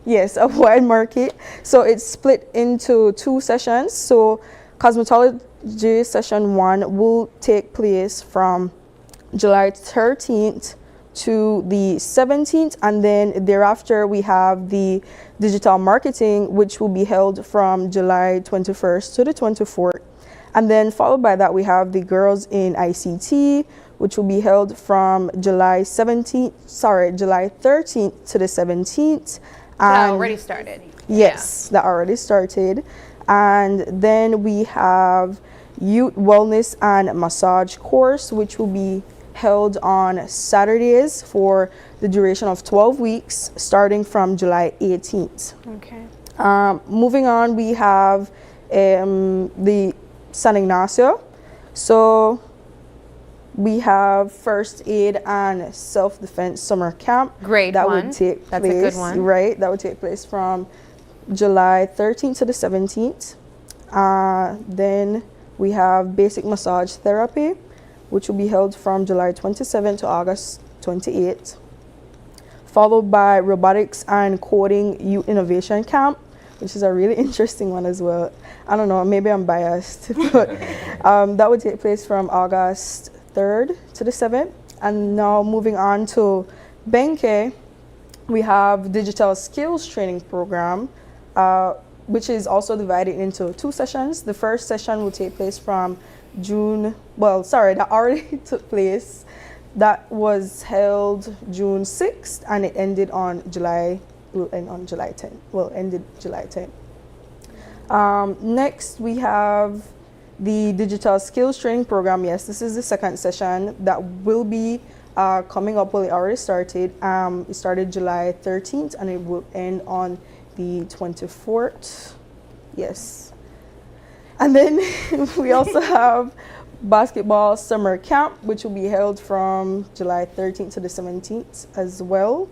yes, a wide market. So it's split into 2 sessions. So cosmetology session 1 will take place from July 13th to the 17th, and then thereafter we have the digital marketing, which will be held from July 21st to the 24th. And then followed by that, we have the girls in ICT, which will be held from July 13th to the 17th. That already started. Yes, that already started. And then we have youth wellness and massage course, which will be held on Saturdays for the duration of 12 weeks, starting from July 18th. Okay. Moving on, we have the San Ignacio. So we have first aid and self-defense summer camp. Grade that 1. Would take That's place, a good one. Right, that would take place from July 13th to the 17th. Then we have basic massage therapy, which will be held from July 27th to August 28th, followed by robotics and coding youth innovation camp, which is a really interesting one as well. I don't know, maybe I'm biased, but that would take place from August 3rd to the 7th. And now moving on to Benke, we have digital skills training program, which is also divided into 2 sessions. The first session will take place from that already took place. That was held June 6th, and it ended on July 10th. Well, ended July 10th. Next, we have the digital skills training program. Yes, this is the second session that will be coming up. Well, it already started. It started July 13th and it will end on the 24th. Yes. And then we also have basketball summer camp, which will be held from July 13th to the 17th as well,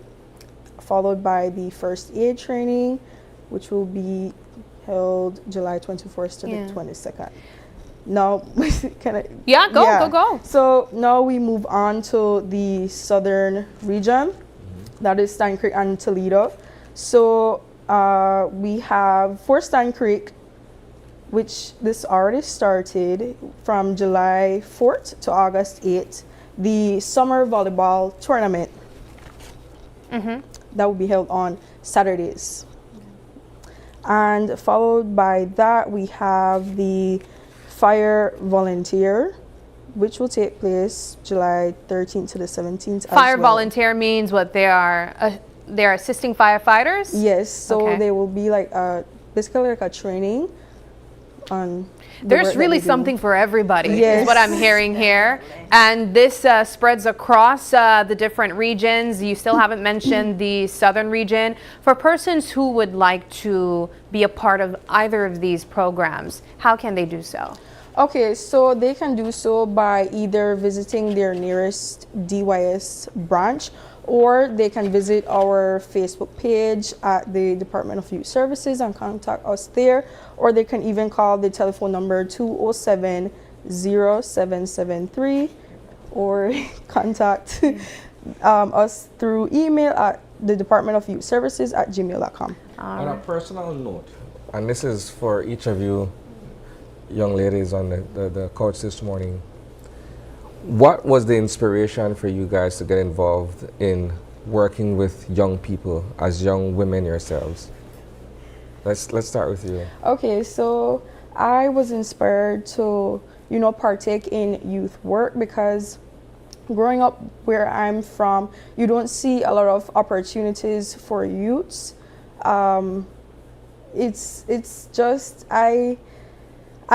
followed by the first aid training, which will be held July 21st to the 22nd. Now, can I? Yeah, go. So now we move on to the southern region, that is Stein Creek and Toledo. So we have for Stein Creek, which this already started from July 4th to August 8th, the summer volleyball tournament. That will be held on Saturdays. And followed by that, we have the Fire Volunteer, which will take place July 13th to the 17th. Fire Volunteer means what? They're assisting firefighters? Yes, so they will be like basically like a training on there's really something for everybody, yes, is what I'm hearing here. And this spreads across the different regions. You still haven't mentioned the southern region. For persons who would like to be a part of either of these programs, how can they do so? Okay, so they can do so by either visiting their nearest DYS branch, or they can visit our Facebook page at the Department of Youth Services and contact us there, or they can even call the telephone number 207-0773, or contact us through email at the Department of Youth Services at gmail.com. On a personal note, and this is for each of you young ladies on the couch this morning, what was the inspiration for you guys to get involved in working with young people as young women yourselves? Let's start with you. Okay, so I was inspired to, partake in youth work because growing up where I'm from, you don't see a lot of opportunities for youths. It's just I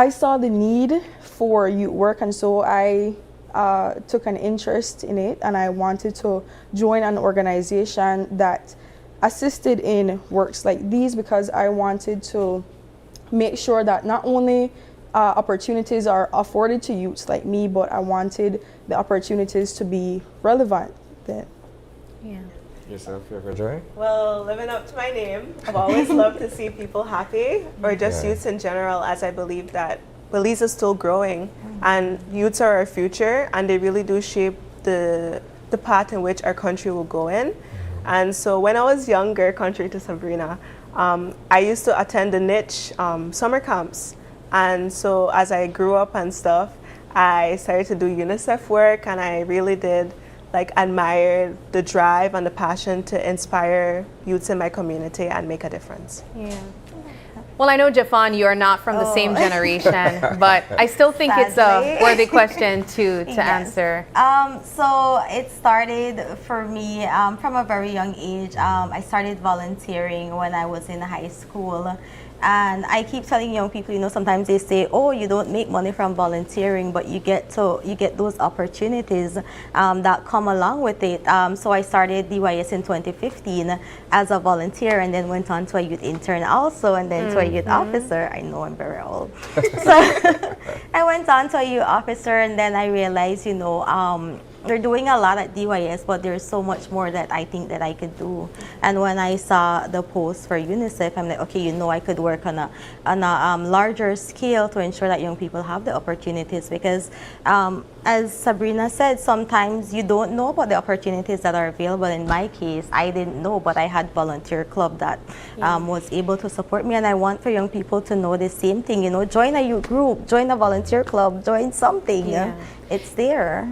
saw the need for youth work, and so I took an interest in it, and I wanted to join an organization that assisted in works like these, because I wanted to make sure that not only opportunities are afforded to youths like me, but I wanted the opportunities to be relevant then. Yeah. Yourself, Joy? Well, living up to my name, I've always loved to see people happy, or just youths in general, as I believe that Belize is still growing, and youths are our future, and they really do shape the path in which our country will go in. And so when I was younger, contrary to Sabrina, I used to attend the niche summer camps. And so as I grew up and stuff, I started to do UNICEF work, and I really did admire the drive and the passion to inspire youths in my community and make a difference. Yeah. Well, I know, Jafan, you are not from the same generation, but I still think it's a worthy question to answer. So it started for me from a very young age. I started volunteering when I was in high school. And I keep telling young people, sometimes they say, oh, you don't make money from volunteering, but you get those opportunities that come along with it. So I started DYS in 2015 as a volunteer, and then went on to a youth intern also, and then to a youth officer. I know I'm very old. So I went on to a youth officer, and then I realized, they're doing a lot at DYS, but there's so much more that I think that I could do. And when I saw the post for UNICEF, I'm like, okay, I could work on a larger scale to ensure that young people have the opportunities. Because as Sabrina said, sometimes you don't know about the opportunities that are available. In my case, I didn't know, but I had volunteer club that was able to support me. And I want for young people to know the same thing. Join a youth group, join a volunteer club, join something. Yeah. It's there.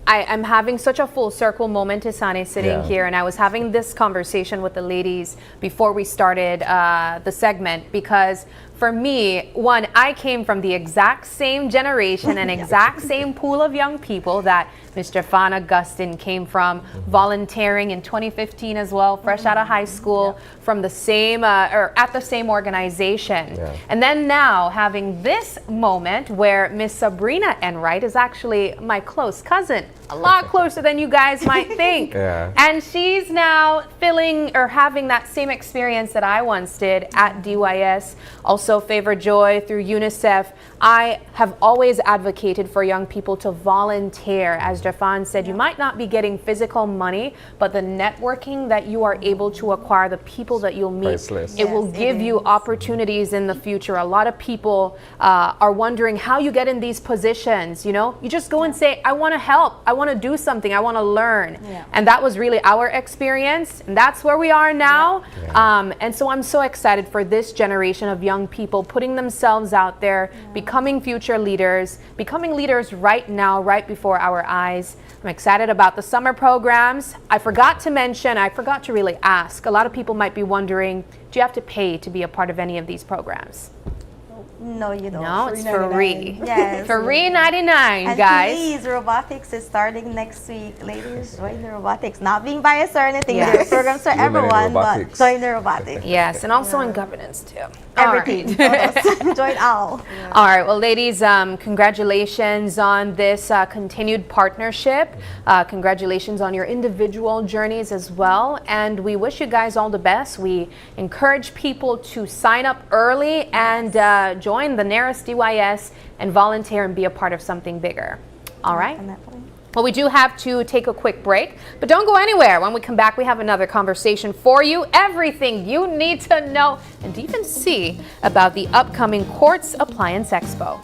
I'm having such a full circle moment, Isani, sitting here, and I was having this conversation with the ladies before we started the segment, because for me, one, I came from the exact same generation and exact same pool of young people that Mr. Fan Augustine came from, volunteering in 2015 as well, fresh out of high school, from the same, or at the same organization. And then now having this moment where Miss Sabrina Enright is actually my close cousin, a lot closer than you guys might think. And she's now filling or having that same experience that I once did at DYS, also Favor Joy through UNICEF. I have always advocated for young people to volunteer. As Jafan said, you might not be getting physical money, but the networking that you are able to acquire, the people that you'll meet, it will give you opportunities in the future. A lot of people are wondering how you get in these positions. You know, you just go and say, I want to help, I want to do something, I want to learn. And that was really our experience, and that's where we are now. And so I'm so excited for this generation of young people putting themselves out there, becoming future leaders, becoming leaders right now, right before our eyes. I'm excited about the summer programs. I forgot to mention, I forgot to really ask, a lot of people might be wondering, do you have to pay to be a part of any of these programs? No, you don't. No, it's free. Yes. Free 99, and guys. Please, robotics is starting next week. Ladies, join the robotics. Not being biased or anything. There are programs for everyone, but join the robotics. Yes, and also in governance too. Everything. Join all. All right, well, ladies, congratulations on this continued partnership. Congratulations on your individual journeys as well. And we wish you guys all the best. We encourage people to sign up early and join the NARIS DYS and volunteer and be a part of something bigger. All right? Well, we do have to take a quick break, but don't go anywhere. When we come back, we have another conversation for you. Everything you need to know and even see about the upcoming Courts Appliance Expo.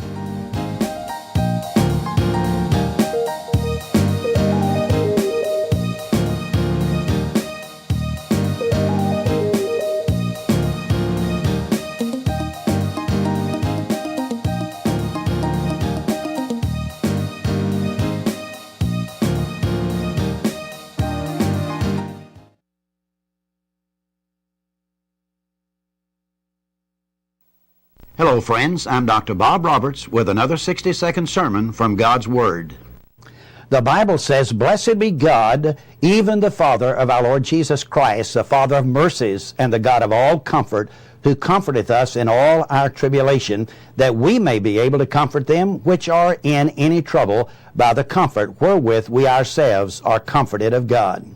Hello, friends. I'm Dr. Bob Roberts with another 60-second sermon from God's Word. The Bible says, "Blessed be God, even the Father of our Lord Jesus Christ, the Father of mercies and the God of all comfort, who comforteth us in all our tribulation, that we may be able to comfort them which are in any trouble by the comfort wherewith we ourselves are comforted of God."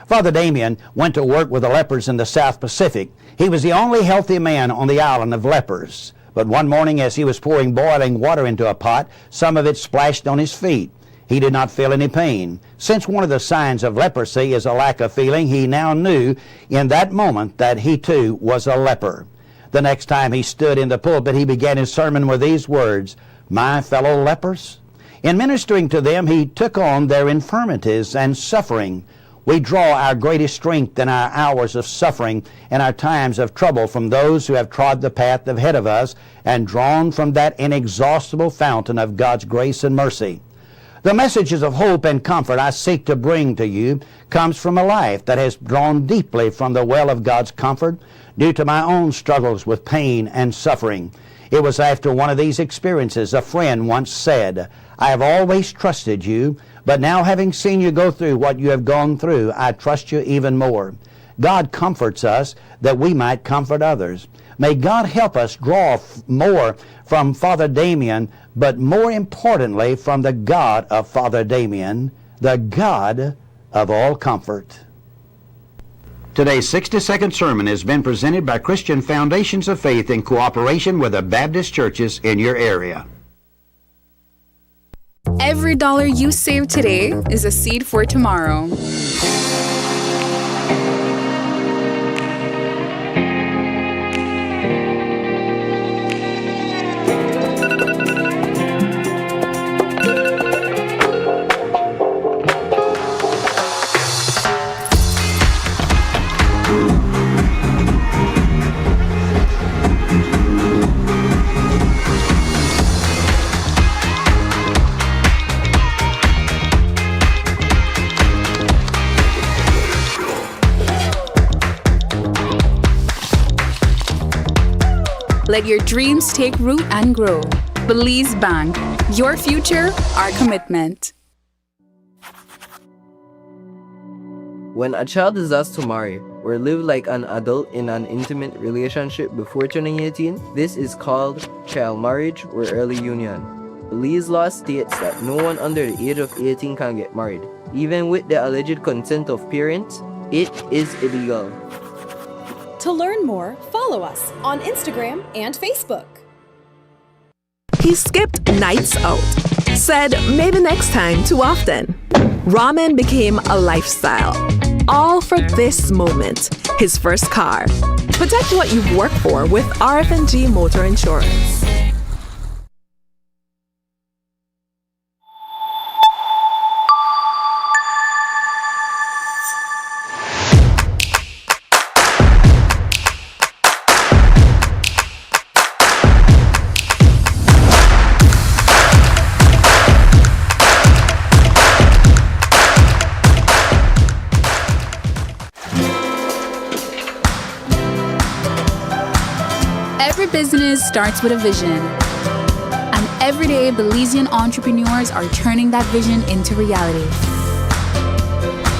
Father Damien went to work with the lepers in the South Pacific. He was the only healthy man on the island of lepers. But one morning as he was pouring boiling water into a pot, some of it splashed on his feet. He did not feel any pain. Since one of the signs of leprosy is a lack of feeling, he now knew in that moment that he too was a leper. The next time he stood in the pulpit, he began his sermon with these words, "My fellow lepers." In ministering to them, he took on their infirmities and suffering. We draw our greatest strength in our hours of suffering and our times of trouble from those who have trod the path ahead of us and drawn from that inexhaustible fountain of God's grace and mercy. The messages of hope and comfort I seek to bring to you comes from a life that has drawn deeply from the well of God's comfort due to my own struggles with pain and suffering. It was after one of these experiences a friend once said, "I have always trusted you, but now having seen you go through what you have gone through, I trust you even more." God comforts us that we might comfort others. May God help us draw more from Father Damien, but more importantly from the God of Father Damien, the God of all comfort. Today's 60-second sermon has been presented by Christian Foundations of Faith in cooperation with the Baptist churches in your area. Every dollar you save today is a seed for tomorrow. Let your dreams take root and grow. Belize Bank. Your future, our commitment. When a child is asked to marry or live like an adult in an intimate relationship before turning 18, this is called child marriage or early union. Belize law states that no one under the age of 18 can get married. Even with the alleged consent of parents, it is illegal. To learn more, follow us on Instagram and Facebook. He skipped nights out. Said maybe next time too often. Ramen became a lifestyle. All for this moment, his first car. Protect what you've worked for with RF&G Motor Insurance. Every business starts with a vision. And every day, Belizean entrepreneurs are turning that vision into reality.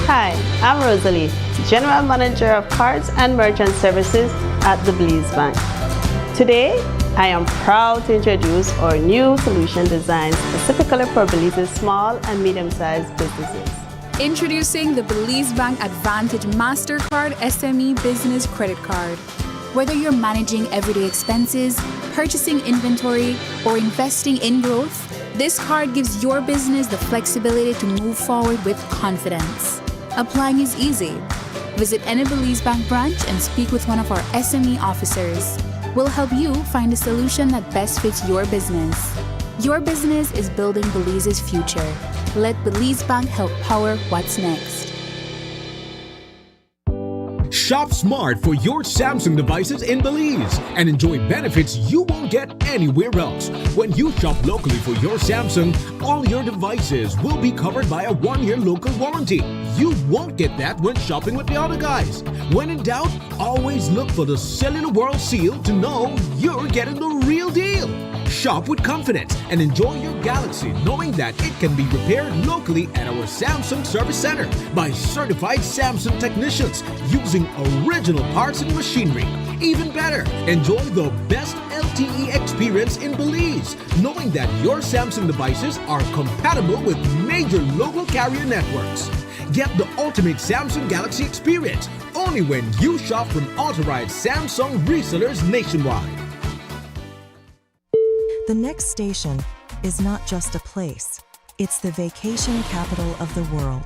Hi, I'm Rosalie, General Manager of Cards and Merchant Services at the Belize Bank. Today, I am proud to introduce our new solution designed specifically for Belize's small and medium-sized businesses. Introducing the Belize Bank Advantage MasterCard SME Business Credit Card. Whether you're managing everyday expenses, purchasing inventory, or investing in growth, this card gives your business the flexibility to move forward with confidence. Applying is easy. Visit any Belize Bank branch and speak with one of our SME officers. We'll help you find a solution that best fits your business. Your business is building Belize's future. Let Belize Bank help power what's next. Shop smart for your Samsung devices in Belize and enjoy benefits you won't get anywhere else. When you shop locally for your Samsung, all your devices will be covered by a 1-year local warranty. You won't get that when shopping with the other guys. When in doubt, always look for the Cellular World seal to know you're getting the real deal. Shop with confidence and enjoy your Galaxy knowing that it can be repaired locally at our Samsung Service Center by certified Samsung technicians using original parts and machinery. Even better, enjoy the best LTE experience in Belize, knowing that your Samsung devices are compatible with major local carrier networks. Get the ultimate Samsung Galaxy experience only when you shop from authorized Samsung resellers nationwide. The next station is not just a place, it's the vacation capital of the world.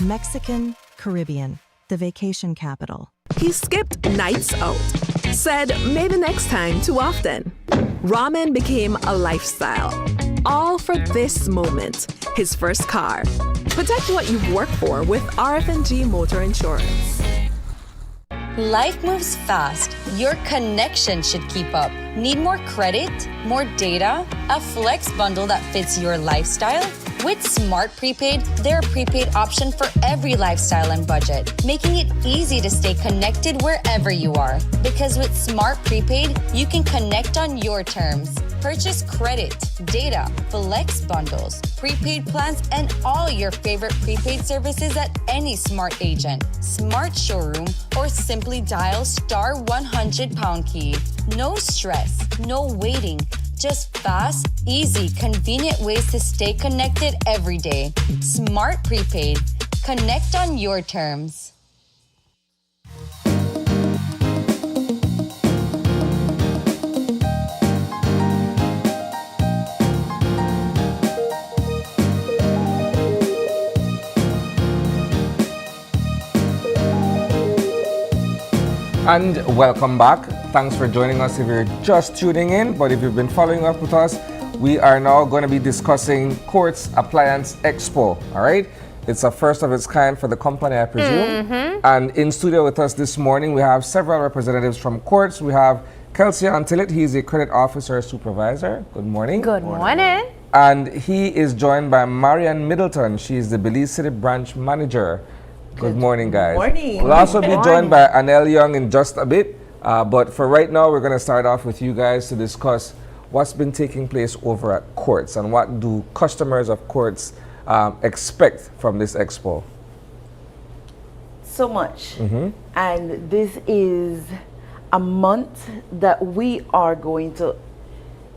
Mexican, Caribbean, the vacation capital. He skipped nights out. Said maybe next time too often. Ramen became a lifestyle. All for this moment, his first car. Protect what you've worked for with RF&G Motor Insurance. Life moves fast. Your connection should keep up. Need more credit? More data? A flex bundle that fits your lifestyle? With Smart Prepaid, they're a prepaid option for every lifestyle and budget, making it easy to stay connected wherever you are. Because with Smart Prepaid, you can connect on your terms. Purchase credit, data, flex bundles, prepaid plans, and all your favorite prepaid services at any Smart agent, Smart showroom, or simply dial *100 key. No stress, no waiting. Just fast, easy, convenient ways to stay connected every day. Smart Prepaid. Connect on your terms. And welcome back. Thanks for joining us if you're just tuning in, but if you've been following up with us, we are now going to be discussing Courts Appliance Expo, all right? It's a first of its kind for the company, I presume. And in studio with us this morning, we have several representatives from Courts. We have Kelsey Antillet, he's a credit officer supervisor. Good morning. Good morning. And he is joined by Marianne Middleton. She is the Belize City branch manager. Good morning, guys. Morning. We'll also be joined by Anel Young in just a bit. But for right now, we're going to start off with you guys to discuss what's been taking place over at Courts and what do customers of Courts expect from this expo. So much. And this is a month that we are going to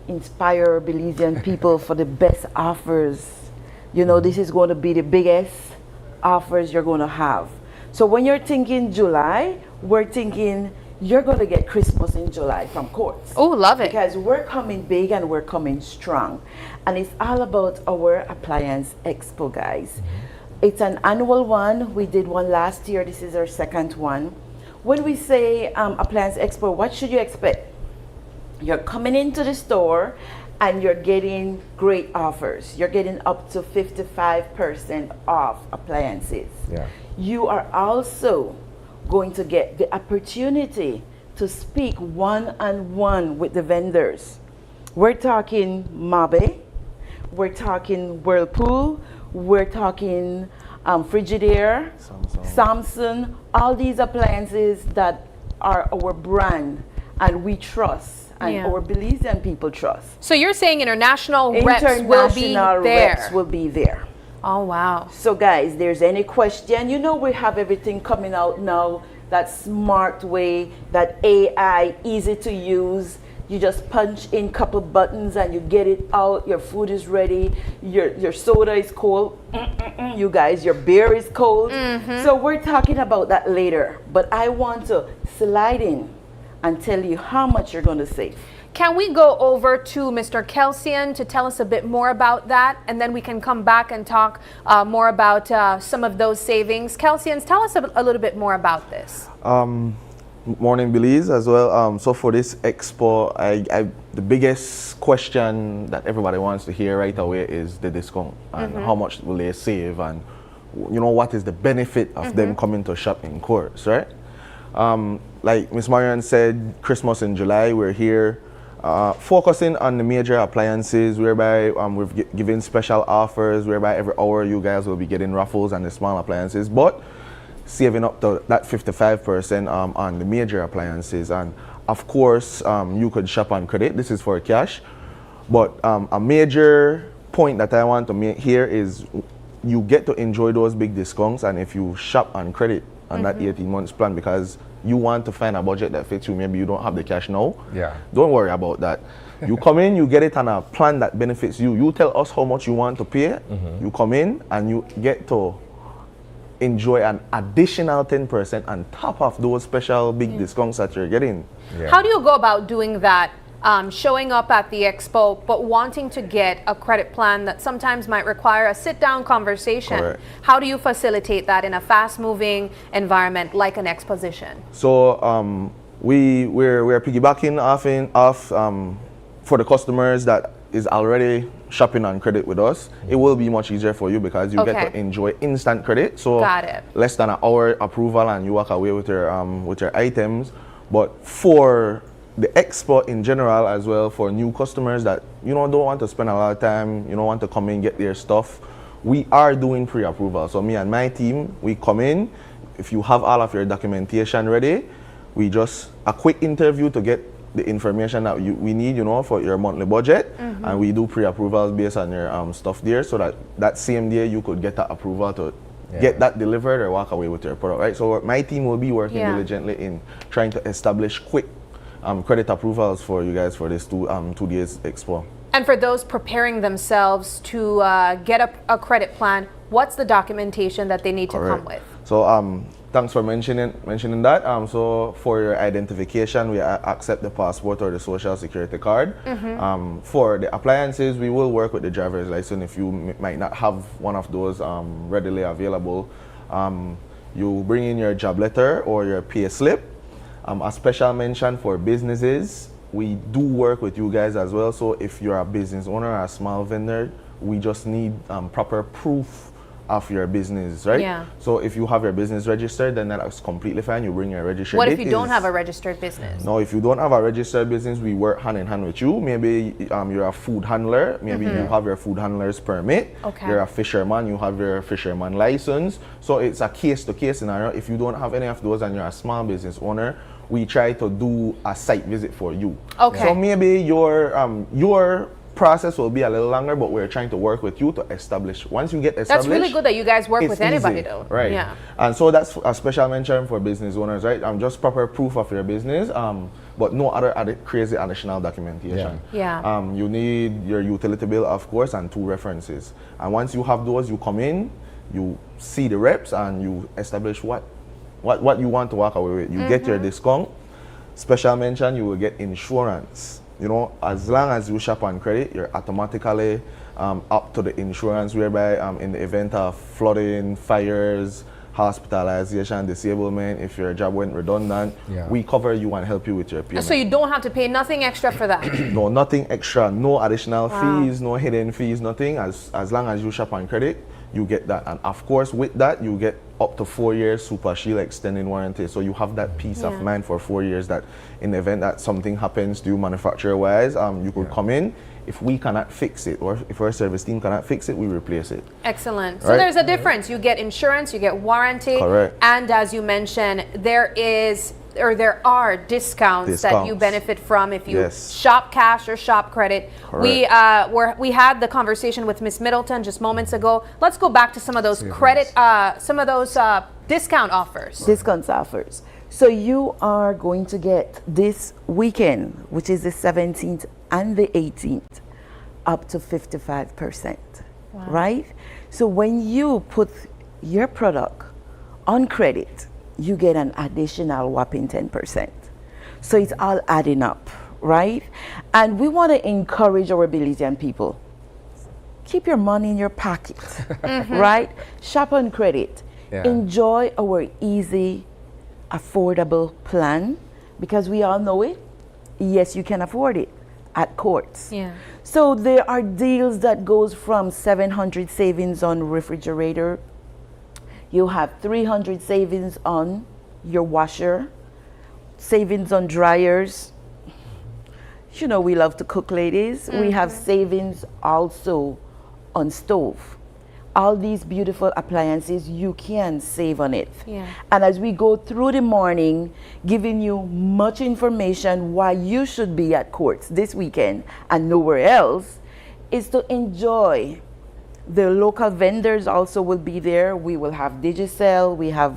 inspire Belizean people for the best offers. You know, this is going to be the biggest offers you're going to have. So when you're thinking July, we're thinking you're going to get Christmas in July from Courts. Oh, love it. Because we're coming big and we're coming strong. And it's all about our Appliance Expo, guys. It's an annual one. We did one last year. This is our second one. When we say Appliance Expo, what should you expect? You're coming into the store and you're getting great offers. You're getting up to 55% off appliances. Yeah. You are also going to get the opportunity to speak one-on-one with the vendors. We're talking Mabe, we're talking Whirlpool, we're talking Frigidaire, Samsung, all these appliances that are our brand and we trust. And our Belizean people trust. So you're saying international reps will be there? Reps will be there. Oh, wow. So guys, there's any question, you know we have everything coming out now, that smart way, that AI, easy to use. You just punch in a couple buttons and you get it out, your food is ready, your soda is cold, you guys, your beer is cold. So we're talking about that later, but I want to slide in and tell you how much you're going to save. Can we go over to Mr. Kelsian to tell us a bit more about that, and then we can come back and talk more about some of those savings. Kelsian, tell us a little bit more about this. Morning, Belize, as well. So for this expo, the biggest question that everybody wants to hear right away is the discount and how much will they save, and you know what is the benefit of them coming to shop in Courts, right? Like Ms. Marian said, Christmas in July, we're here focusing on the major appliances, whereby we've given special offers, whereby every hour you guys will be getting raffles on the small appliances, but saving up to that 55% on the major appliances. And of course, you could shop on credit. This is for cash. But a major point that I want to make here is you get to enjoy those big discounts, and if you shop on credit on that 18 months plan, because you want to find a budget that fits you, maybe you don't have the cash now, don't worry about that. You come in, you get it on a plan that benefits you. You tell us how much you want to pay, you come in and you get to enjoy an additional 10% on top of those special big discounts that you're getting. How do you go about doing that? Showing up at the expo, but wanting to get a credit plan that sometimes might require a sit-down conversation. Correct. How do you facilitate that in a fast-moving environment like an exposition? So we're piggybacking off for the customers that is already shopping on credit with us. It will be much easier for you because you get to enjoy instant credit. So less than an hour approval and you walk away with your items. But for the expo in general as well, for new customers that don't want to spend a lot of time, want to come in, get their stuff, we are doing pre-approval. So me and my team, we come in, if you have all of your documentation ready, we just a quick interview to get the information that we need, for your monthly budget, and we do pre-approvals based on your stuff there, so that same day you could get that approval to get that delivered or walk away with your product, right? So my team will be working diligently in trying to establish quick credit approvals for you guys for this 2 days expo. And for those preparing themselves to get a credit plan, what's the documentation that they need to come with? So thanks for mentioning that. So for your identification, we accept the passport or the social security card. For the appliances, we will work with the driver's license if you might not have one of those readily available. You bring in your job letter or your pay slip. A special mention for businesses, we do work with you guys as well. So if you're a business owner or a small vendor, we just need proper proof of your business, right? Yeah. So if you have your business registered, then that's completely fine. You bring your registered. What if you don't have a registered business? No, if you don't have a registered business, we work hand in hand with you. Maybe you're a food handler. Maybe you have your food handler's permit. Okay. You're a fisherman. You have your fisherman license. So it's a case-to-case scenario. If you don't have any of those and you're a small business owner, we try to do a site visit for you. Okay. So maybe your process will be a little longer, but we're trying to work with you to establish. Once you get established, That's really good that you guys work with anybody, easy, though. right? Yeah. And so that's a special mention for business owners, right? Just proper proof of your business, but no other crazy additional documentation. Yeah. You need your utility bill, of course, and 2 references. And once you have those, you come in, you see the reps, and you establish what you want to walk away with. You get your discount. Special mention, you will get insurance. You know, as long as you shop on credit, you're automatically up to the insurance, whereby in the event of flooding, fires, hospitalization, disablement, if your job went redundant, we cover you and help you with your payment. So you don't have to pay nothing extra for that? No, nothing extra, no additional fees, no hidden fees, nothing. As long as you shop on credit, you get that. And of course, with that, you get up to 4 years Super Shield extending warranty. So you have that peace of mind for 4 years that in the event that something happens to you manufacturer-wise, you could come in. If we cannot fix it, or if our service team cannot fix it, we replace it. Excellent. So Right? there's a difference. You get insurance, you get warranty. Correct. And as you mentioned, there are discounts that you benefit from if you shop cash or shop credit. Correct. We had the conversation with Ms. Middleton just moments ago. Let's go back to some of those discount offers. Discounts offers. So you are going to get this weekend, which is the 17th and the 18th, up to 55%, right? So when you put your product on credit, you get an additional whopping 10%. So it's all adding up, right? And we want to encourage our Belizean people. Keep your money in your pocket, right? Shop on credit. Enjoy our easy, affordable plan, because we all know it. Yes, you can afford it at Courts. Yeah. So there are deals that goes from 700 savings on refrigerator. You have 300 savings on your washer, savings on dryers. You know we love to cook, ladies. We have savings also on stove. All these beautiful appliances, you can save on it. Yeah. And as we go through the morning, giving you much information why you should be at Courts this weekend and nowhere else, is to enjoy. The local vendors also will be there. We will have Digicel, we have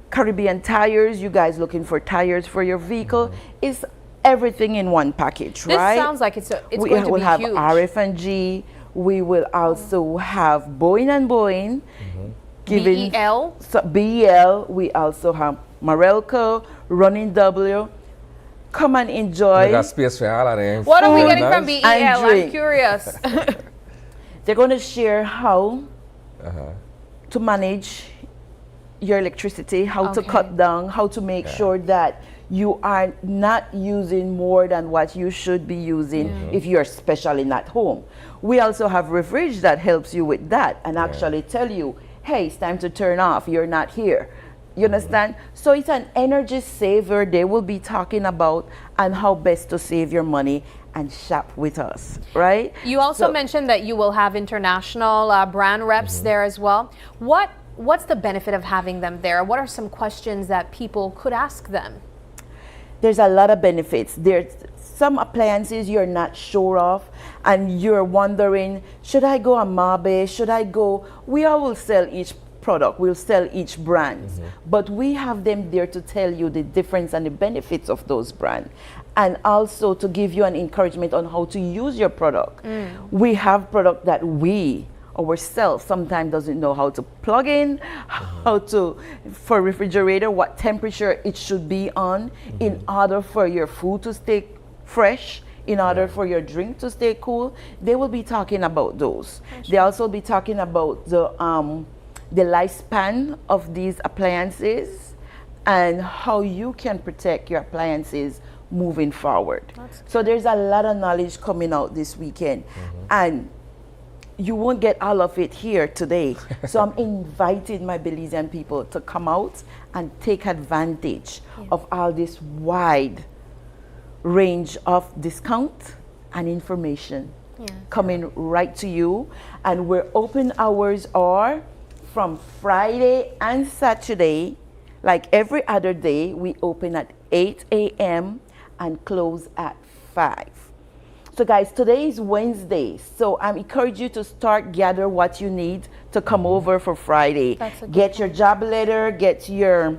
Caribbean tires. You guys looking for tires for your vehicle? It's everything in one package, right? This sounds like it's going to be huge. We will have huge. RF&G. We will also have Boeing and Boeing. Giving BEL. BEL. We also have Marelco, Running W. Come and enjoy. We got space for all of them. What are we getting from BEL? I'm curious. They're going to share how to manage your electricity, how to cut down, how to make sure that you are not using more than what you should be using if you're especially not home. We also have Refridge that helps you with that and actually tell you, hey, it's time to turn off, you're not here. You understand? So it's an energy saver they will be talking about and how best to save your money and shop with us, right? You also mentioned that you will have international brand reps there as well. What's the benefit of having them there? What are some questions that people could ask them? There's a lot of benefits. There's some appliances you're not sure of and you're wondering, should I go on Mabe? Should I go? We all will sell each product, we'll sell each brand, but we have them there to tell you the difference and the benefits of those brands, and also to give you an encouragement on how to use your product. We have product that we ourselves sometimes doesn't know how to plug in, how to, for refrigerator, what temperature it should be on in order for your food to stay fresh, in order for your drink to stay cool. They will be talking about those. They also be talking about the lifespan of these appliances and how you can protect your appliances moving forward. So there's a lot of knowledge coming out this weekend. And you won't get all of it here today. So I'm inviting my Belizean people to come out and take advantage of all this wide range of discount and information coming right to you. And we're open hours are from Friday and Saturday, like every other day. We open at 8 a.m. and close at 5. So guys, today is Wednesday, so I encourage you to start gather what you need to come over for Friday. Get your job letter, get your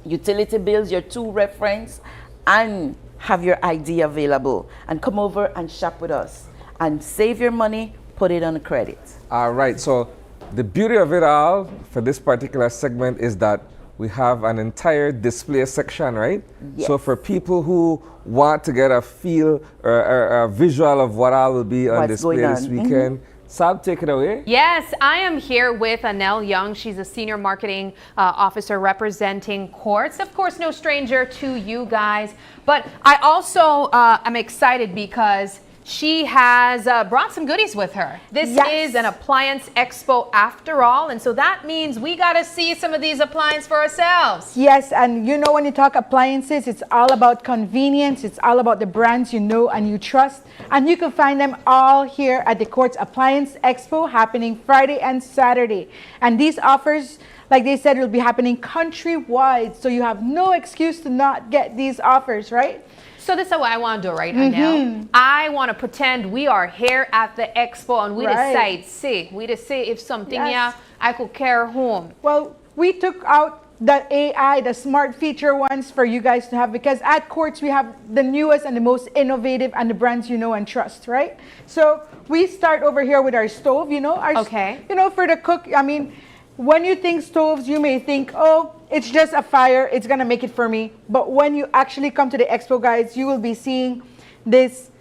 utility bills, your 2 reference, and have your ID available. And come over and shop with us. And save your money, put it on credit. All right, so the beauty of it all for this particular segment is that we have an entire display section, right? Yes. So for people who want to get a feel or a visual of what all will be on display this weekend, Sab, take it away. Yes, I am here with Anel Young. She's a senior marketing officer representing Courts. Of course, no stranger to you guys, but I also am excited because she has brought some goodies with her. This is an appliance expo after all, and so that means we got to see some of these appliances for ourselves. Yes, and you know, when you talk appliances, it's all about convenience. It's all about the brands you know and you trust, and you can find them all here at the Courts Appliance Expo happening Friday and Saturday. And these offers, like they said, will be happening countrywide, so you have no excuse to not get these offers, right? So this is what I want to do right now. I want to pretend we are here at the expo and we decide, if something here I could carry home. Well, we took out the AI, the smart feature ones for you guys to have, because at Courts we have the newest and the most innovative and the brands you know and trust, right? So we start over here with our stove, you know, you know, for the cook. I mean, when you think stoves, you may think, oh, it's just a fire, it's gonna make it for me. But when you actually come to the expo, guys, you will be seeing this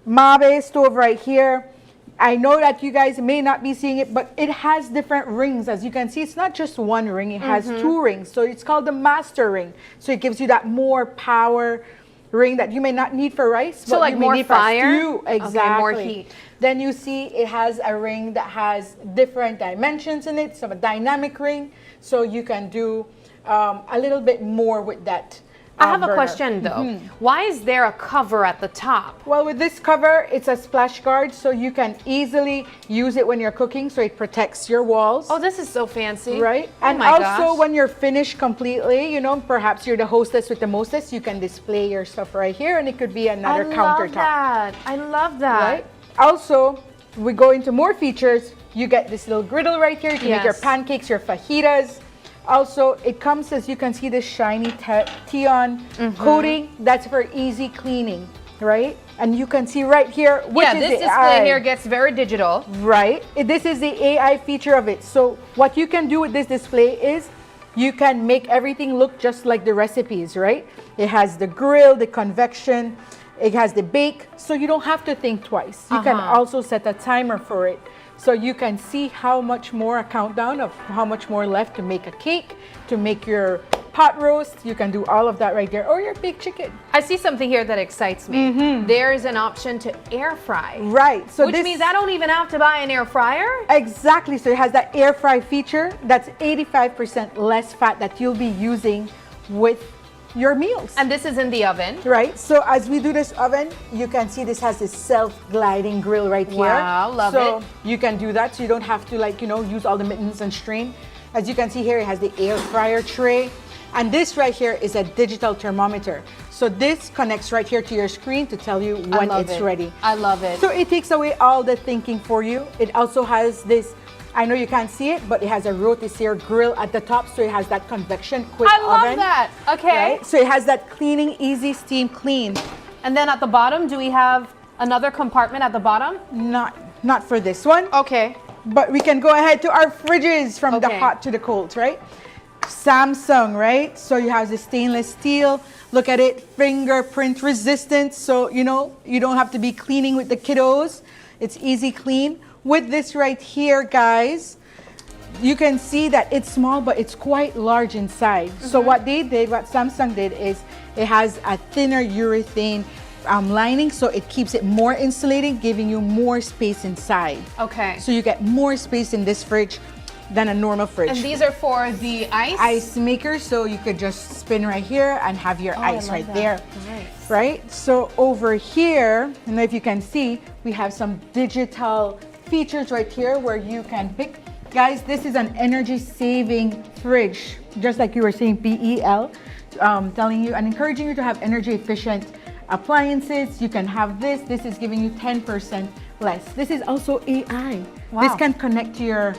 Mabe stove right here. I know that you guys may not be seeing it, but it has different rings. As you can see, it's not just one ring, it has 2 rings. So it's called the master ring. So it gives you that more power ring that you may not need for rice, so but like you may more need fire? for stew. Exactly. Okay, more heat. Then you see it has a ring that has different dimensions in it, so a dynamic ring, so you can do a little bit more with that. I have a burner. question though. Why is there a cover at the top? Well, with this cover, it's a splash guard, so you can easily use it when you're cooking, so it protects your walls. Oh, this is so fancy. Right? Oh And my also gosh. when you're finished completely, you know, perhaps you're the hostess with the mostess, you can display your stuff right here, and it could be another countertop. I love that. Right? Also, we go into more features. You get this little griddle right here. You can make your pancakes, your fajitas. Also, it comes, as you can see, this shiny Tion coating. That's for easy cleaning, right? And you can see right here, which is this the display AI. here gets very digital. Right. This is the AI feature of it. So what you can do with this display is you can make everything look just like the recipes, right? It has the grill, the convection, it has the bake, so you don't have to think twice. You can also set a timer for it. So you can see how much more, a countdown of how much more left to make a cake, to make your pot roast. You can do all of that right there, or your baked chicken. I see something here that excites me. There is an option to air fry. Right. So which means I don't even have to buy an air fryer? Exactly. So it has that air fry feature. That's 85% less fat that you'll be using with your meals. And this is in the oven. Right. So as we do this oven, you can see this has this self-gliding grill right here. Wow, love it. So you can do that, so you don't have to, like, you know, use all the mittens and strain. As you can see here, it has the air fryer tray. And this right here is a digital thermometer. So this connects right here to your screen to tell you when it's ready. I love it. So it takes away all the thinking for you. It also has this, I know you can't see it, but it has a rotisserie grill at the top, so it has that convection quick oven. I love that. Okay. Right? So it has that cleaning, easy steam clean. And then at the bottom, do we have another compartment at the bottom? Not for this one. Okay. But we can go ahead to our fridges from the hot to the cold, right? Samsung, right? So you have the stainless steel. Look at it, fingerprint resistant. So, you know, you don't have to be cleaning with the kiddos. It's easy clean. With this right here, guys, you can see that it's small, but it's quite large inside. So what they did, what Samsung did, is it has a thinner urethane lining, so it keeps it more insulating, giving you more space inside. Okay. So you get more space in this fridge than a normal fridge. And these are for the ice? Ice maker, so you could just spin right here and have your ice right there. Nice. Right? So over here, I don't know if you can see, we have some digital features right here where you can pick. Guys, this is an energy saving fridge, just like you were saying, BEL, telling you and encouraging you to have energy efficient appliances. You can have this. This is giving you 10% less. This is also AI. Wow. This can connect to your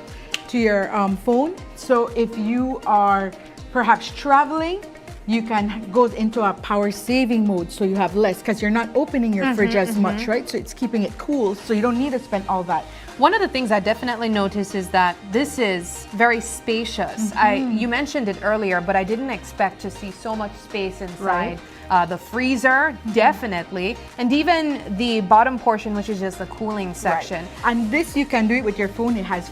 phone. So if you are perhaps traveling, you can go into a power saving mode, so you have less because you're not opening your fridge as much, right? So it's keeping it cool, so you don't need to spend all that. One of the things I definitely noticed is that this is very spacious. You mentioned it earlier, but I didn't expect to see so much space inside. The freezer, definitely, and even the bottom portion, which is just the cooling section. Right. And this, you can do it with your phone. It has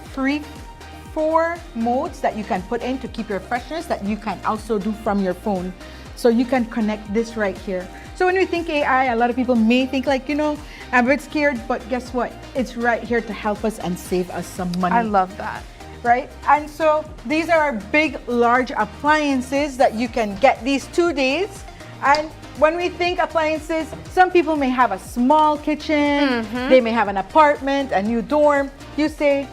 4 modes that you can put in to keep your freshness that you can also do from your phone. So you can connect this right here. So when we think AI, a lot of people may think like, you know, I'm a bit scared, but guess what? It's right here to help us and save us some money. I love that. Right? And so these are big, large appliances that you can get these 2 days. And when we think appliances, some people may have a small kitchen, they may have an apartment, a new dorm. You say,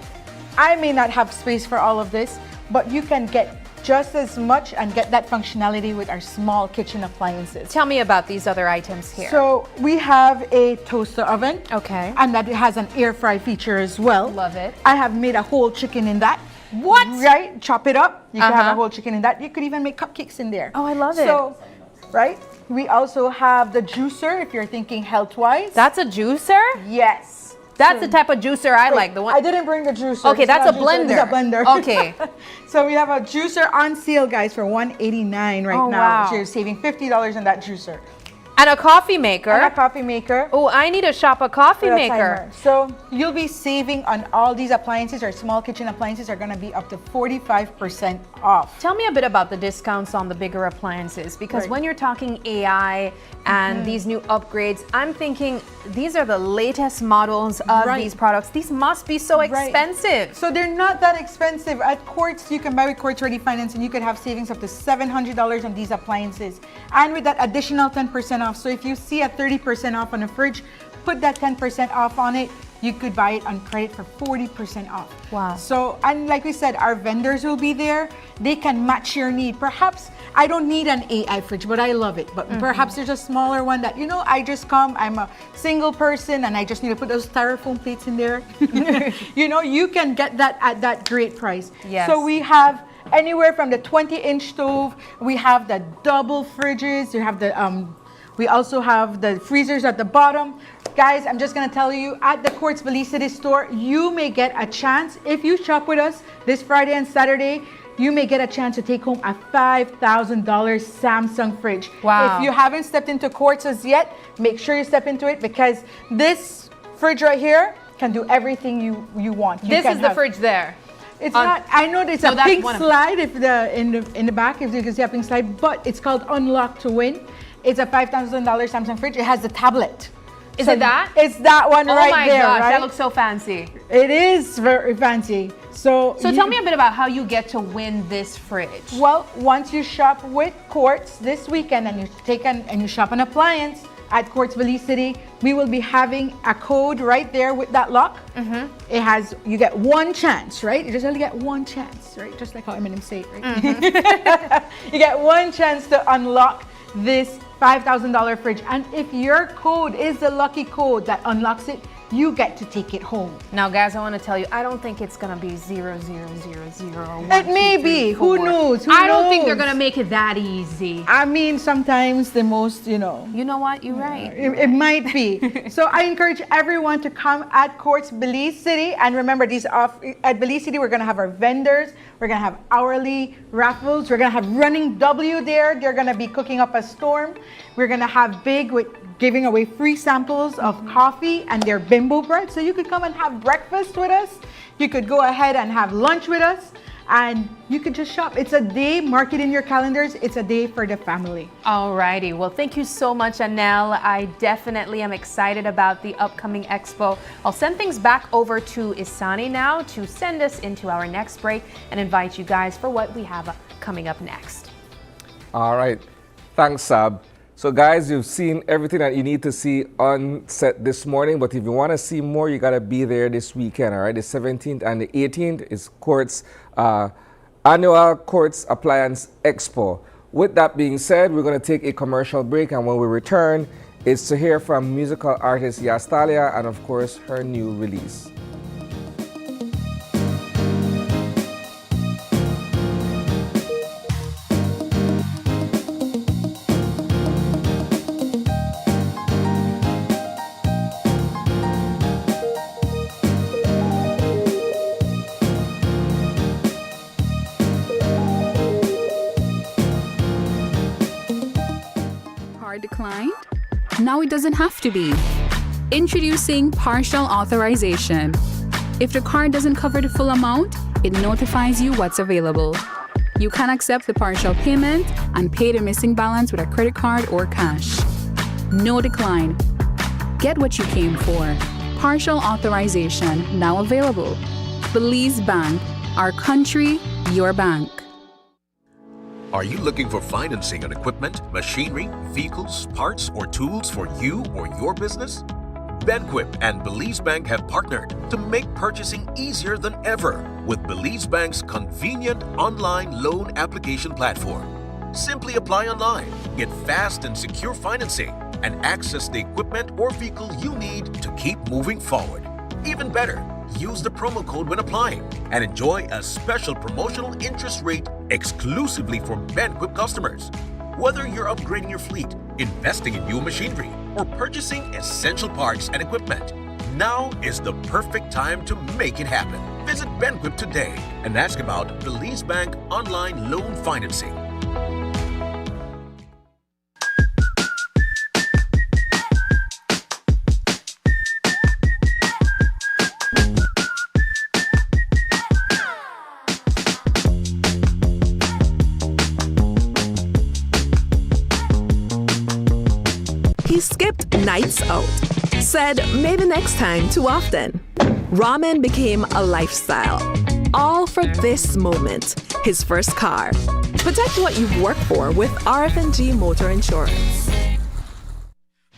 I may not have space for all of this, but you can get just as much and get that functionality with our small kitchen appliances. Tell me about these other items here. So we have a toaster oven. Okay. And that has an air fry feature as well. Love it. I have made a whole chicken in that. What? Right? Chop it up. You can have a whole chicken in that. You could even make cupcakes in there. Oh, I love it. So, right? We also have the juicer if you're thinking health-wise. That's a juicer? Yes. That's the type of juicer I like. The one I didn't bring the juicer. Okay, that's a blender. It's a blender. Okay. So we have a juicer on sale, guys, for $189 right now. Wow. So you're saving $50 on that juicer. And a coffee maker. And a coffee maker. Oh, I need to shop a coffee With a maker. timer. So you'll be saving on all these appliances. Our small kitchen appliances are going to be up to 45% off. Tell me a bit about the discounts on the bigger appliances, because when you're talking AI and these new upgrades, I'm thinking these are the latest models of these products. These must be so expensive. So they're not that expensive. At Courts, you can buy with Courts Ready Finance and you could have savings up to $700 on these appliances. And with that additional 10% off. So if you see a 30% off on a fridge, put that 10% off on it. You could buy it on credit for 40% off. Wow. So, and like we said, our vendors will be there. They can match your need. Perhaps I don't need an AI fridge, but I love it. But perhaps there's a smaller one that, you know, I just come, I'm a single person and I just need to put those styrofoam plates in there. You know, you can get that at that great price. Yes. So we have anywhere from the 20-inch stove, we have the double fridges, you have the, we also have the freezers at the bottom. Guys, I'm just going to tell you, at the Courts Belize City store, you may get a chance, if you shop with us this Friday and Saturday, you may get a chance to take home a $5,000 Samsung fridge. Wow. If you haven't stepped into Courts as yet, make sure you step into it, because this fridge right here can do everything you want. This is the fridge there. It's not. I know there's a that's pink one of slide if in the back, if you can see a pink slide, but it's called Unlock to Win. It's a $5,000 Samsung fridge. It has the tablet. Is it that? It's that one right there. Oh my gosh, right? that looks so fancy. It is very fancy. So tell me a bit about how you get to win this fridge. Well, once you shop with Courts this weekend and you shop an appliance at Courts Belize City, we will be having a code right there with that lock. It has, you get one chance, right? You just only get one chance, right? Just like how Eminem say it, right? You get one chance to unlock this $5,000 fridge, and if your code is the lucky code that unlocks it, you get to take it home. Now, guys, I want to tell you, I don't think it's gonna be 0, 0, 0, 0. It may be. Who knows? I don't think they're gonna make it that easy. I mean, sometimes the most, You know what? You're right. It might be. So I encourage everyone to come at Courts Belize City, and remember, these at Belize City, we're gonna have our vendors. We're gonna have hourly raffles. We're gonna have Running W there. They're gonna be cooking up a storm. We're gonna have Big with giving away free samples of coffee and their bimbo bread. So you could come and have breakfast with us. You could go ahead and have lunch with us. and you could just shop. It's a day, mark it in your calendars. It's a day for the family. Alrighty, well, thank you so much, Anel. I definitely am excited about the upcoming expo. I'll send things back over to Isani now to send us into our next break and invite you guys for what we have coming up next. All right. Thanks, Sab. So guys, you've seen everything that you need to see on set this morning, but if you want to see more, you got to be there this weekend, all right? The 17th and the 18th is Courts, annual Courts Appliance Expo. With that being said, we're going to take a commercial break, and when we return, it's to hear from musical artist Thalia and, of course, her new release. Declined? Now it doesn't have to be. Introducing partial authorization. If the card doesn't cover the full amount, it notifies you what's available. You can accept the partial payment and pay the missing balance with a credit card or cash. No decline. Get what you came for. Partial authorization now available. Belize Bank, our country, your bank. Are you looking for financing on equipment, machinery, vehicles, parts, or tools for you or your business? Benquip and Belize Bank have partnered to make purchasing easier than ever with Belize Bank's convenient online loan application platform. Simply apply online, get fast and secure financing, and access the equipment or vehicle you need to keep moving forward. Even better, use the promo code when applying and enjoy a special promotional interest rate exclusively for Benquip customers. Whether you're upgrading your fleet, investing in new machinery, or purchasing essential parts and equipment, now is the perfect time to make it happen. Visit Benquip today and ask about Belize Bank online loan financing. He skipped nights out. Said maybe next time too often. Ramen became a lifestyle. All for this moment, his first car. Protect what you've worked for with RF&G Motor Insurance.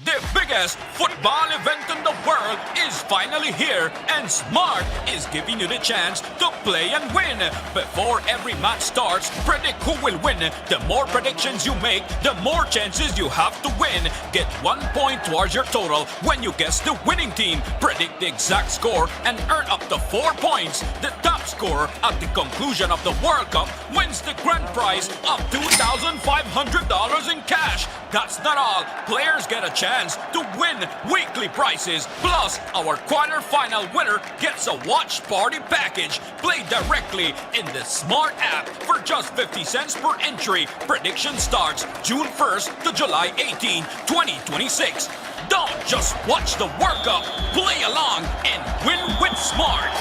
The biggest football event in the world is finally here, and Smart is giving you the chance to play and win. Before every match starts, predict who will win. The more predictions you make, the more chances you have to win. Get 1 point towards your total when you guess the winning team. Predict the exact score and earn up to 4 points. The top scorer at the conclusion of the World Cup wins the grand prize of $2,500 in cash. That's not all. Players get a chance to win weekly prizes. Plus, our quarter-final winner gets a watch party package. Play directly in the Smart app for just 50 cents per entry. Prediction starts June 1st to July 18, 2026. Don't just watch the World Cup. Play along and win with Smart.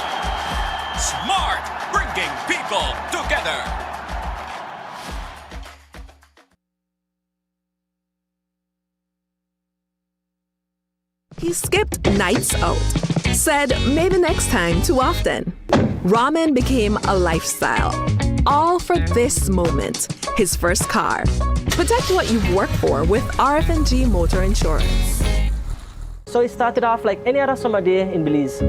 Smart, bringing people together. He skipped nights out. Said maybe next time too often. Ramen became a lifestyle. All for this moment, his first car. Protect what you've worked for with RF&G Motor Insurance. So it started off like any other summer day in Belize.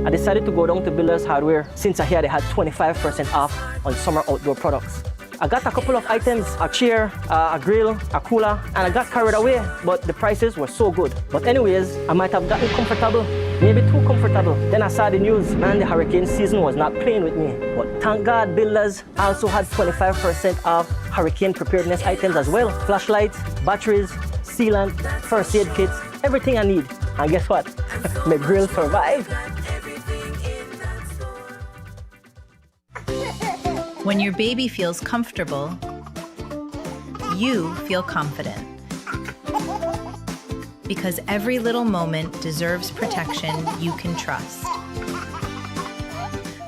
I decided to go down to Builders Hardware since I hear they had 25% off on summer outdoor products. I got a couple of items, a chair, a grill, a cooler, and I got carried away, but the prices were so good. But anyways, I might have gotten comfortable, maybe too comfortable. Then I saw the news, man, the hurricane season was not playing with me. But thank God, Builders also had 25% off hurricane preparedness items as well. Flashlights, batteries, sealant, first aid kits, everything I need. And guess what? My grill survived. When your baby feels comfortable, you feel confident. Because every little moment deserves protection you can trust.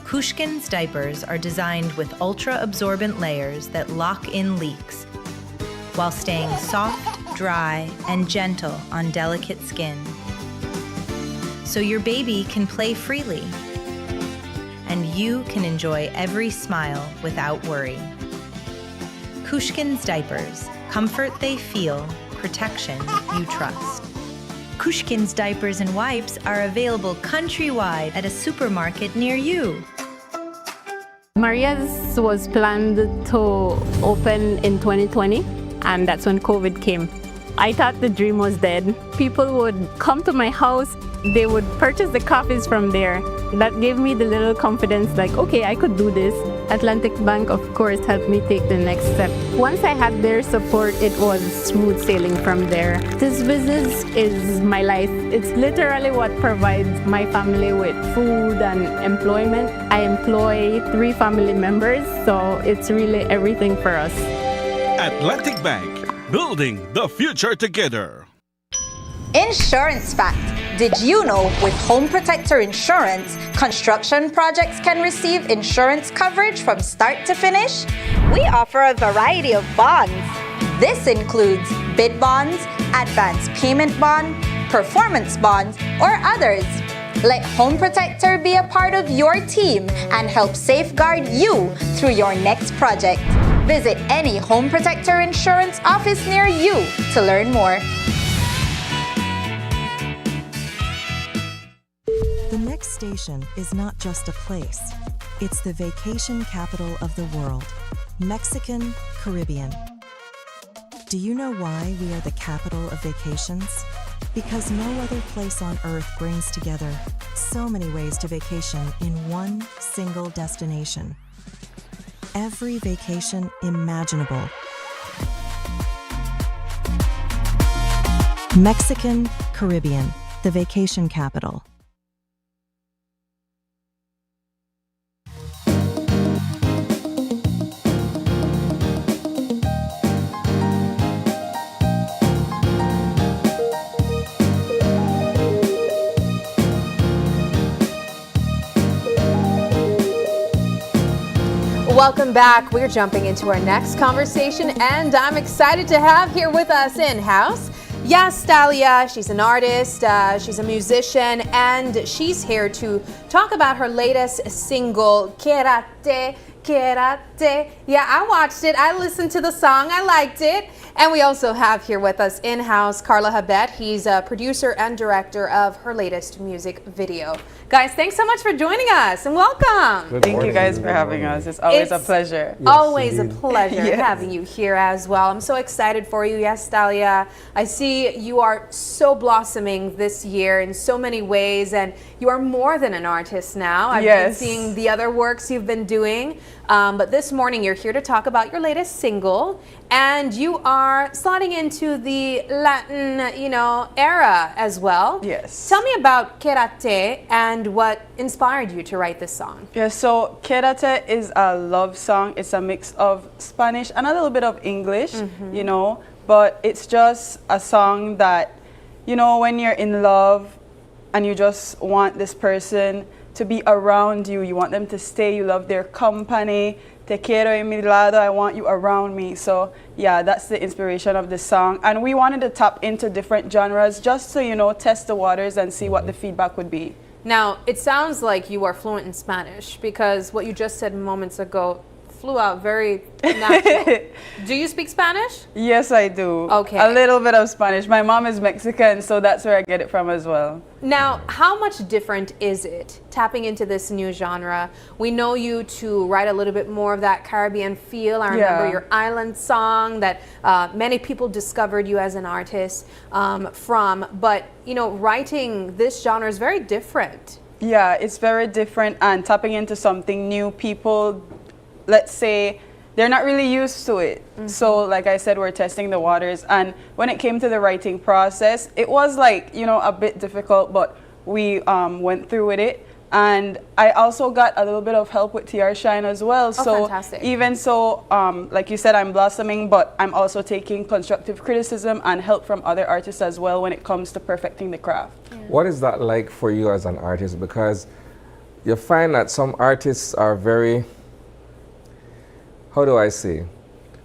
Kushkin's diapers are designed with ultra-absorbent layers that lock in leaks while staying soft, dry, and gentle on delicate skin. So your baby can play freely, and you can enjoy every smile without worry. Kushkin's diapers, comfort they feel, protection you trust. Kushkin's diapers and wipes are available countrywide at a supermarket near you. Maria's was planned to open in 2020, and that's when COVID came. I thought the dream was dead. People would come to my house, they would purchase the coffees from there. That gave me the little confidence, like, okay, I could do this. Atlantic Bank, of course, helped me take the next step. Once I had their support, it was smooth sailing from there. This business is my life. It's literally what provides my family with food and employment. I employ 3 family members, so it's really everything for us. Atlantic Bank, building the future together. Insurance fact. Did you know with Home Protector Insurance, construction projects can receive insurance coverage from start to finish? We offer a variety of bonds. This includes bid bonds, advance payment bond, performance bonds, or others. Let Home Protector be a part of your team and help safeguard you through your next project. Visit any Home Protector Insurance office near you to learn more. The next station is not just a place, it's the vacation capital of the world, Mexican Caribbean. Do you know why we are the capital of vacations? Because no other place on earth brings together so many ways to vacation in one single destination. Every vacation imaginable. Mexican Caribbean, the vacation capital. Welcome back. We're jumping into our next conversation, and I'm excited to have here with us in-house, yes, Thalia. She's an artist, she's a musician, and she's here to talk about her latest single, Quedate, Quedate. Yeah, I watched it. I listened to the song. I liked it. And we also have here with us in-house Carla Habet. He's a producer and director of her latest music video. Guys, thanks so much for joining us and welcome. Thank you guys for having us. It's always a pleasure. Always a pleasure Yes. having you here as well. I'm so excited for you. Yes, Thalia. I see you are so blossoming this year in so many ways, and you are more than an artist now. I've been Yes. seeing the other works you've been doing, but this morning you're here to talk about your latest single, and you are slotting into the Latin, era as well. Yes. Tell me about Quedate and what inspired you to write this song. Yeah, so Quedate is a love song. It's a mix of Spanish and a little bit of English, but it's just a song that, when you're in love and you just want this person to be around you, you want them to stay, you love their company. Te quiero en mi lado, I want you around me. So yeah, that's the inspiration of the song. And we wanted to tap into different genres just to, test the waters and see what the feedback would be. Now, it sounds like you are fluent in Spanish because what you just said moments ago flew out very natural. Do you speak Spanish? Yes, I do. Okay. A little bit of Spanish. My mom is Mexican, so that's where I get it from as well. Now, how much different is it tapping into this new genre? We know you to write a little bit more of that Caribbean feel. I remember your Island song that many people discovered you as an artist from. But, writing this genre is very different. Yeah, it's very different, and tapping into something new. People, let's say, they're not really used to it. So like I said, we're testing the waters. And when it came to the writing process, it was like, a bit difficult, but we went through with it. And I also got a little bit of help with TR Shine as well. So fantastic. even so, like you said, I'm blossoming, but I'm also taking constructive criticism and help from other artists as well when it comes to perfecting the craft. What is that like for you as an artist? Because you find that some artists are very, how do I say?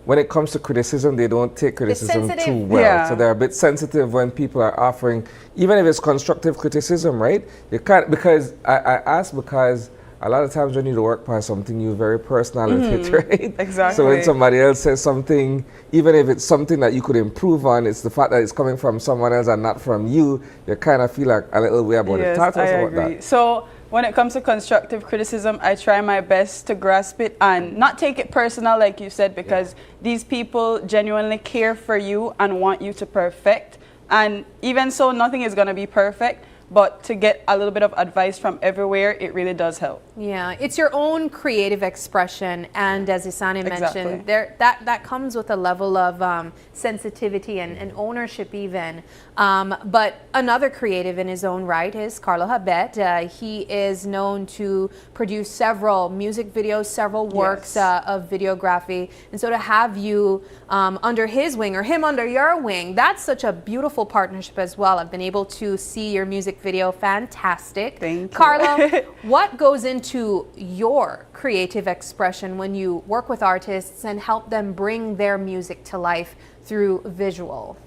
When it comes to criticism, they don't take criticism too well. Yeah. So they're a bit sensitive when people are offering, even if it's constructive criticism, right? You can't, because I ask because a lot of times when you work on something, you're very personal with it, right? Exactly. So when somebody else says something, even if it's something that you could improve on, it's the fact that it's coming from someone else and not from you, you kind of feel like a little way about it. Talk to us about that. So when it comes to constructive criticism, I try my best to grasp it and not take it personal, like you said, because these people genuinely care for you and want you to perfect. And even so, nothing is going to be perfect. But to get a little bit of advice from everywhere, it really does help. Yeah, it's your own creative expression, and as Isani mentioned, that comes with a level of sensitivity and ownership even. But another creative in his own right is Carlo Habet. He is known to produce several music videos, several works of videography, and so to have you under his wing or him under your wing, that's such a beautiful partnership as well. I've been able to see your music video, fantastic. Thank you. Carlo, what goes into your creative expression when you work with artists and help them bring their music to life through visual?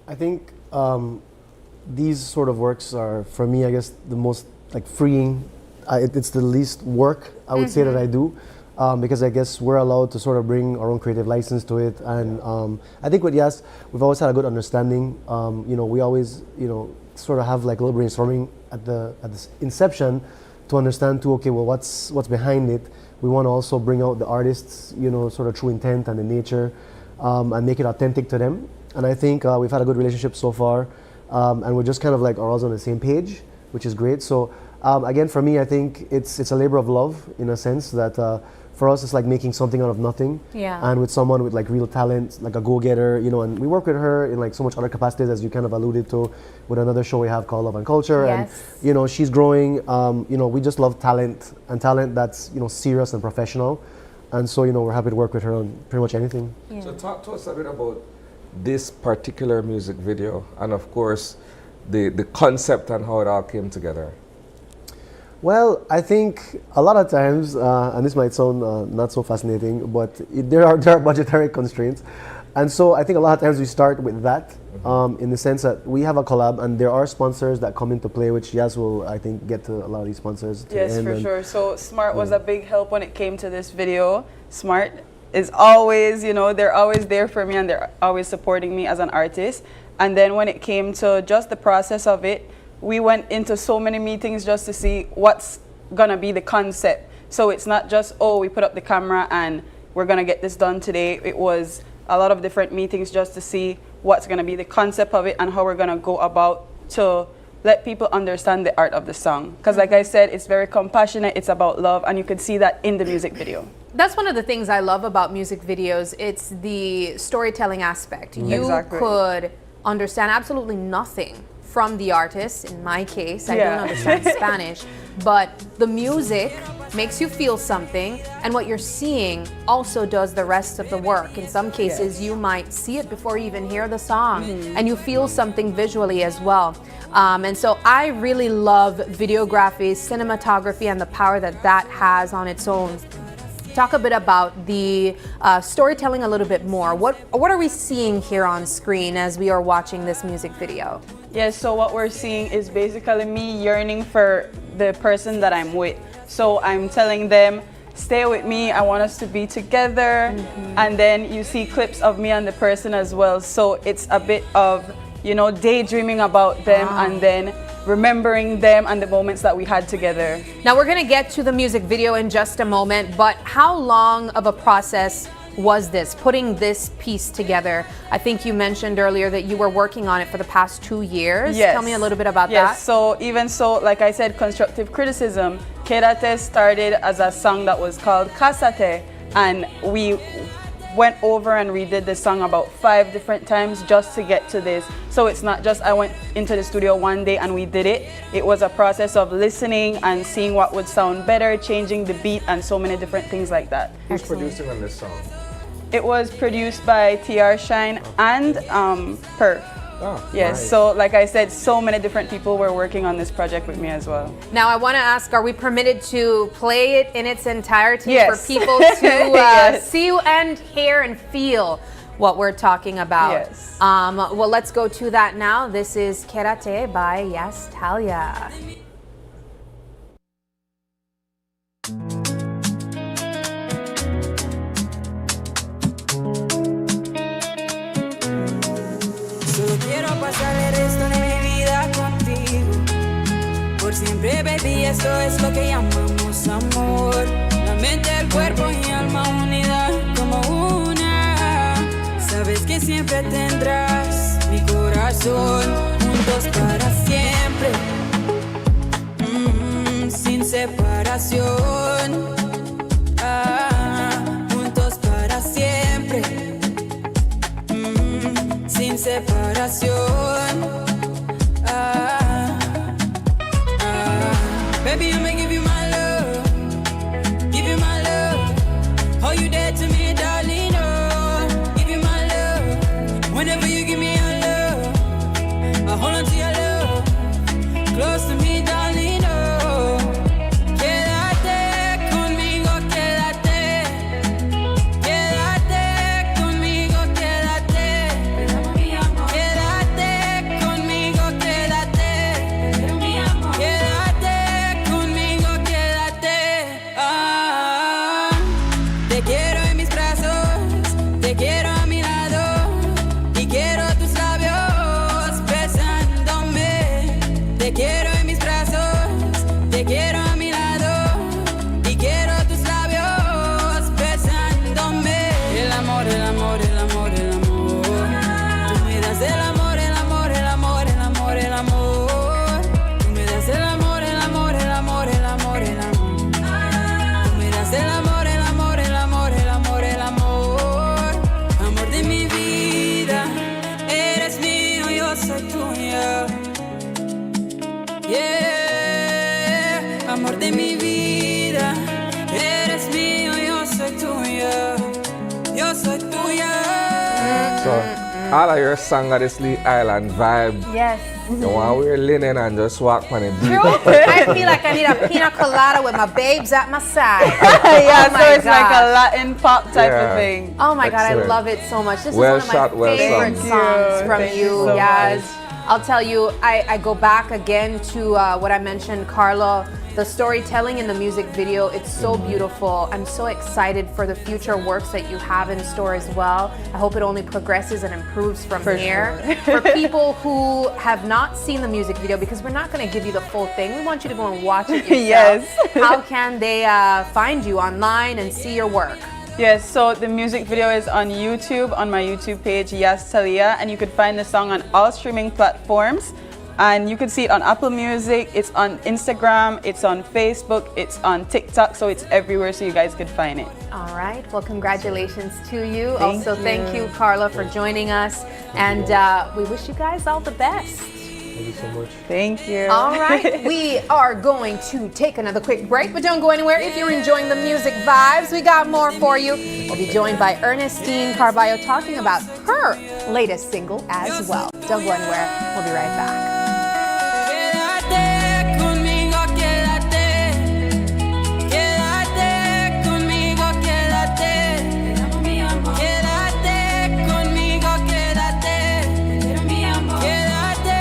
I think these sort of works are, for me, I guess, the most like freeing. It's the least work I would say that I do. Because I guess we're allowed to sort of bring our own creative license to it, and I think with Yas, we've always had a good understanding. You know, we always, you know, sort of have like a little brainstorming at the inception to understand too. Okay, well, what's behind it? We want to also bring out the artists, you know, sort of true intent and the nature, and make it authentic to them. And I think we've had a good relationship so far, and we're just kind of like all on the same page, which is great. So again, for me, I think it's a labor of love in a sense that. For us, it's like making something out of nothing. Yeah. And with someone with like real talent, like a go-getter, you know, and we work with her in like so much other capacities, as you kind of alluded to, with another show we have called Love and Culture. Yes. And, you know, she's growing. You know, we just love talent, and talent that's, you know, serious and professional. And so, you know, we're happy to work with her on pretty much anything. Yeah. So talk to us a bit about this particular music video, and of course, the concept and how it all came together. Well, I think a lot of times, and this might sound not so fascinating, but there are budgetary constraints. And so I think a lot of times we start with that, in the sense that we have a collab and there are sponsors that come into play, which Yas will, I think, get to a lot of these sponsors. Yes, for sure. So Smart was a big help when it came to this video. Smart is always, you know, they're always there for me and they're always supporting me as an artist. And then when it came to just the process of it, we went into so many meetings just to see what's gonna be the concept. So it's not just, oh, we put up the camera and we're gonna get this done today. It was a lot of different meetings just to see what's gonna be the concept of it and how we're gonna go about to let people understand the art of the song. Because like I said, it's very compassionate, it's about love, and you can see that in the music video. That's one of the things I love about music videos. It's the storytelling aspect. You could understand absolutely nothing from the artist. In my case, I don't understand Spanish, but the music makes you feel something, and what you're seeing also does the rest of the work. In some cases, you might see it before you even hear the song, and you feel something visually as well. And so I really love videography, cinematography, and the power that that has on its own. Talk a bit about the storytelling a little bit more. What are we seeing here on screen as we are watching this music video? Yes, so what we're seeing is basically me yearning for the person that I'm with. So I'm telling them, stay with me, I want us to be together. And then you see clips of me and the person as well. So it's a bit of, you know, daydreaming about them and then remembering them and the moments that we had together. Now we're gonna get to the music video in just a moment, but how long of a process was this, putting this piece together? I think you mentioned earlier that you were working on it for the past 2 years. Yes. Tell me a little bit about that. Yes, so even so, like I said, constructive criticism, Quedate started as a song that was called Casate, and we went over and redid the song about 5 different times just to get to this. So it's not just I went into the studio one day and we did it. It was a process of listening and seeing what would sound better, changing the beat, and so many different things like that. Who's producing on this song? It was produced by TR Shine and Perf. Yes, nice. so like I said, so many different people were working on this project with me as well. Now I want to ask, are we permitted to play it in its entirety Yes. for people to Yes. see and hear and feel what we're talking about? Yes. Well, let's go to that now. This is Quedate by Thalia. Solo quiero pasar el resto de mi vida contigo. Por siempre, baby, esto es lo que llamamos amor. La mente, el cuerpo y alma unida como una. Sabes que siempre tendrás mi corazón. Juntos para siempre. Sin separación. Juntos para siempre. Sin separación. Baby, I'ma give you my love. Give you my love. Oh, you dead to me, darling. Oh, give you my love. Whenever you give me your love, I hold on to your love. Close to me, darling. Oh, quédate conmigo, quédate. Quédate conmigo, quédate. Quédate conmigo, quédate. Quédate conmigo, quédate. Te quiero en mis brazos, te quiero a mi lado y quiero tus labios besándome. Te quiero en mis brazos, te quiero a mi lado y quiero tus labios besándome. El amor, el amor, el amor, el amor. Tú me das el amor, el amor, el amor, el amor, el amor. Tú me das el amor, el amor, el amor, el amor, el amor. Tú me das el amor, el amor, el amor, el amor, el amor. Amor de mi vida, eres mío, yo soy tuya. Yeah, amor de mi vida, eres mío, yo soy tuya. Yo soy tuya. So, all of your song of this island vibe. Yes. You want to wear linen and just walk on the beach. True. I feel like I need a pina colada with my babes at my side. Yeah, Oh my so it's like a God. Latin pop type Yeah. of thing. Oh my God, I Excellent. love it so much. This Well is one shot, of my well favorite sung. songs from Thank you you, so Yaz. much. I'll tell you, I go back again to what I mentioned, Carla, the storytelling in the music video. It's so beautiful. I'm so excited for the future works that you have in store as well. I hope it only progresses and improves from For here. sure. For people who have not seen the music video, because we're not going to give you the full thing, we want you to go and watch it yourself. Yes. How can they find you online and see your work? Yes, so the music video is on YouTube, on my YouTube page, Thalia, and you could find the song on all streaming platforms. And you can see it on Apple Music, it's on Instagram, it's on Facebook, it's on TikTok, so it's everywhere so you guys could find it. All right. Well, congratulations to you. Thank Thank you. you, Carla, for joining us. And we wish you guys all the best. Thank you so much. Thank you. All right. We are going to take another quick break, but don't go anywhere. If you're enjoying the music vibes, we got more for you. We'll be joined by Ernestine Carballo talking about her latest single as well. Don't go anywhere. We'll be right back. Quédate conmigo, quédate. Quédate conmigo, quédate. Quédate conmigo, quédate. Quédate.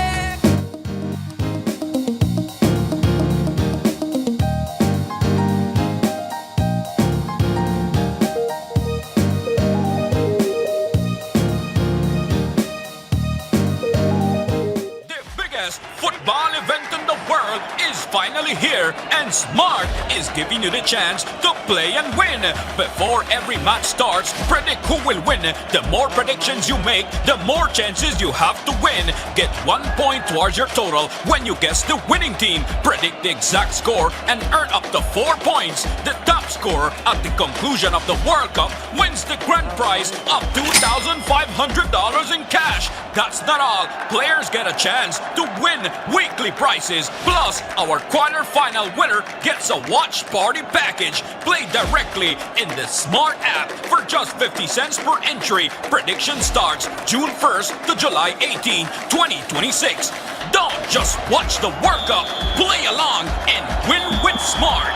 The biggest football event in the world is finally here, and Smart is giving you the chance to play and win. Before every match starts, predict who will win. The more predictions you make, the more chances you have to win. Get 1 point towards your total when you guess the winning team. Predict the exact score and earn up to 4 points. The top scorer at the conclusion of the World Cup wins the grand prize of $2,500 in cash. That's not all. Players get a chance to win weekly prizes. Plus, our quarterfinal winner gets a watch party package played directly in the Smart app for just 50 cents per entry. Prediction starts June 1st to July 18, 2026. Don't just watch the World Cup. Play along and win with Smart.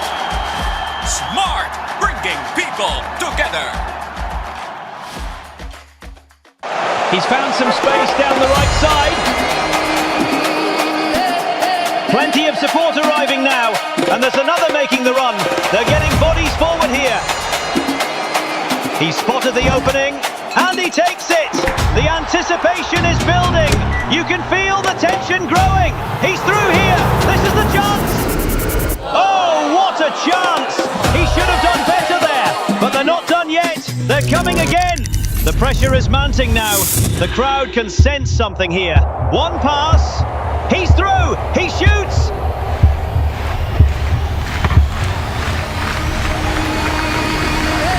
Smart, bringing people together. He's found some space down the right side. Plenty of support arriving now, and there's another making the run. They're getting bodies forward here. He spotted the opening, and he takes it. The anticipation is building. You can feel the tension growing. He's through here. This is the chance. Oh, what a chance. He should have done better there, but they're not done yet. They're coming again. The pressure is mounting now. The crowd can sense something here. One pass. He's through. He shoots.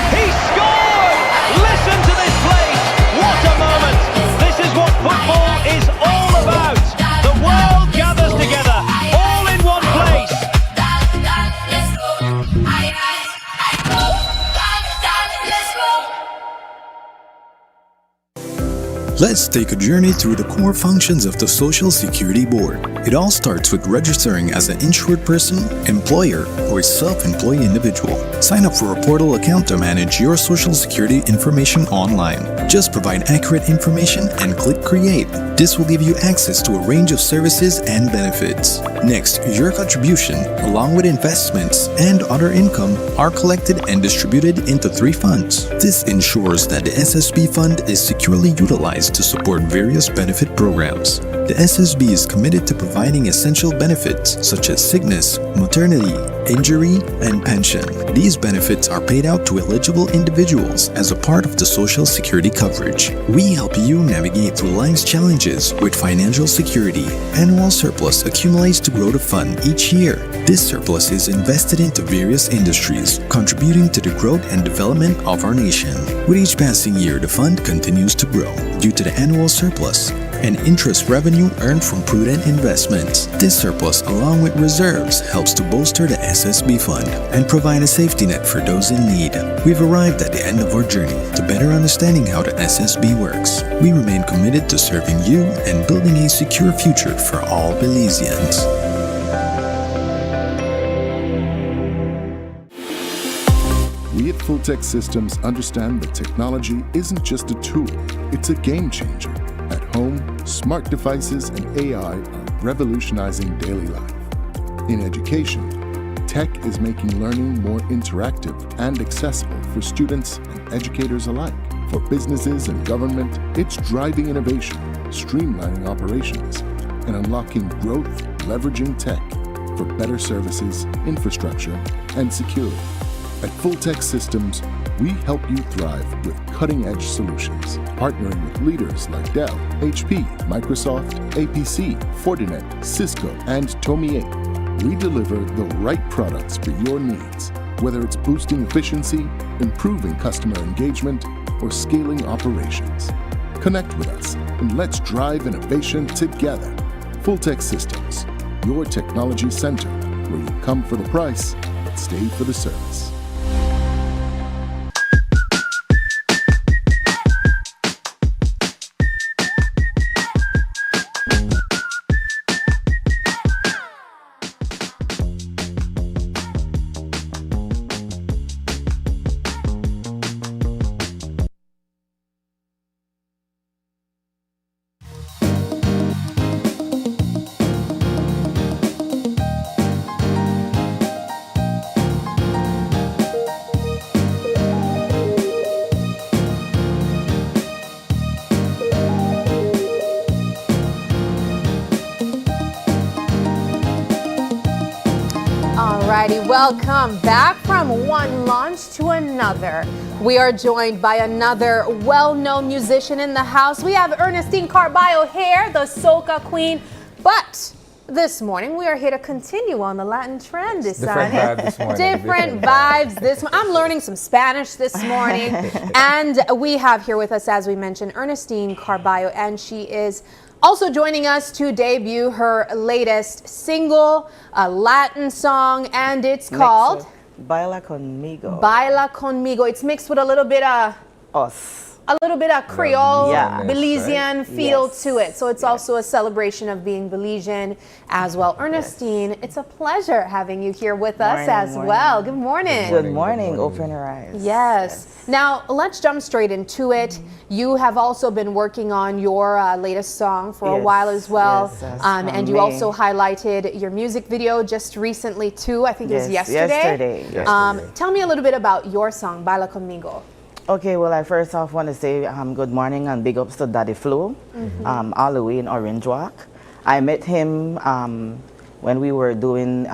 He scored! Listen to this place. What a moment. This is what football is all about. The world gathers together, all in one place. Let's take a journey through the core functions of the Social Security Board. It all starts with registering as an insured person, employer, or self-employed individual. Sign up for a portal account to manage your Social Security information online. Just provide accurate information and click Create. This will give you access to a range of services and benefits. Next, your contribution, along with investments and other income, are collected and distributed into 3 funds. This ensures that the SSB fund is securely utilized to support various benefit programs. The SSB is committed to providing essential benefits such as sickness, maternity, injury, and pension. These benefits are paid out to eligible individuals as a part of the Social Security coverage. We help you navigate through life's challenges with financial security. Annual surplus accumulates to grow the fund each year. This surplus is invested into various industries, contributing to the growth and development of our nation. With each passing year, the fund continues to grow due to the annual surplus and interest revenue earned from prudent investments. This surplus, along with reserves, helps to bolster the SSB fund and provide a safety net for those in need. We've arrived at the end of our journey to better understanding how the SSB works. We remain committed to serving you and building a secure future for all Belizeans. We at Fulltech Systems understand that technology isn't just a tool, it's a game changer. At home, smart devices and AI are revolutionizing daily life. In education, tech is making learning more interactive and accessible for students and educators alike. For businesses and government, it's driving innovation, streamlining operations, and unlocking growth, leveraging tech for better services, infrastructure, and security. At Fulltech Systems, we help you thrive with cutting-edge solutions, partnering with leaders like Dell, HP, Microsoft, APC, Fortinet, Cisco, and Tomy. We deliver the right products for your needs, whether it's boosting efficiency, improving customer engagement, or scaling operations. Connect with us and let's drive innovation together. Fulltech Systems, your technology center, where you come for the price, but stay for the service. Alrighty, welcome back from one launch to another. We are joined by another well-known musician in the house. We have Ernestine Carballo here, the soca queen. But this morning. We are here to continue on the Latin trend, Different vibe this morning. Different vibes this morning. I'm learning some Spanish this morning. And we have here with us, as we mentioned, Ernestine Carballo, and she is also joining us to debut her latest single, a Latin song, and it's called Baila Conmigo. Baila Conmigo. It's mixed with a little bit of a little bit of Creole, Belizean feel to it. So it's also a celebration of being Belizean as well. Ernestine, it's a pleasure having you here with us as well. Good morning. Good morning. Open your eyes. Yes. Now, let's jump straight into it. You have also been working on your latest song for a while as well. And you also highlighted your music video just recently too. I think it was yesterday. Tell me a little bit about your song, Baila Conmigo. Okay, well, I first off want to say good morning and big ups to Daddy Flo, all the way in Orange Walk. I met him when we were doing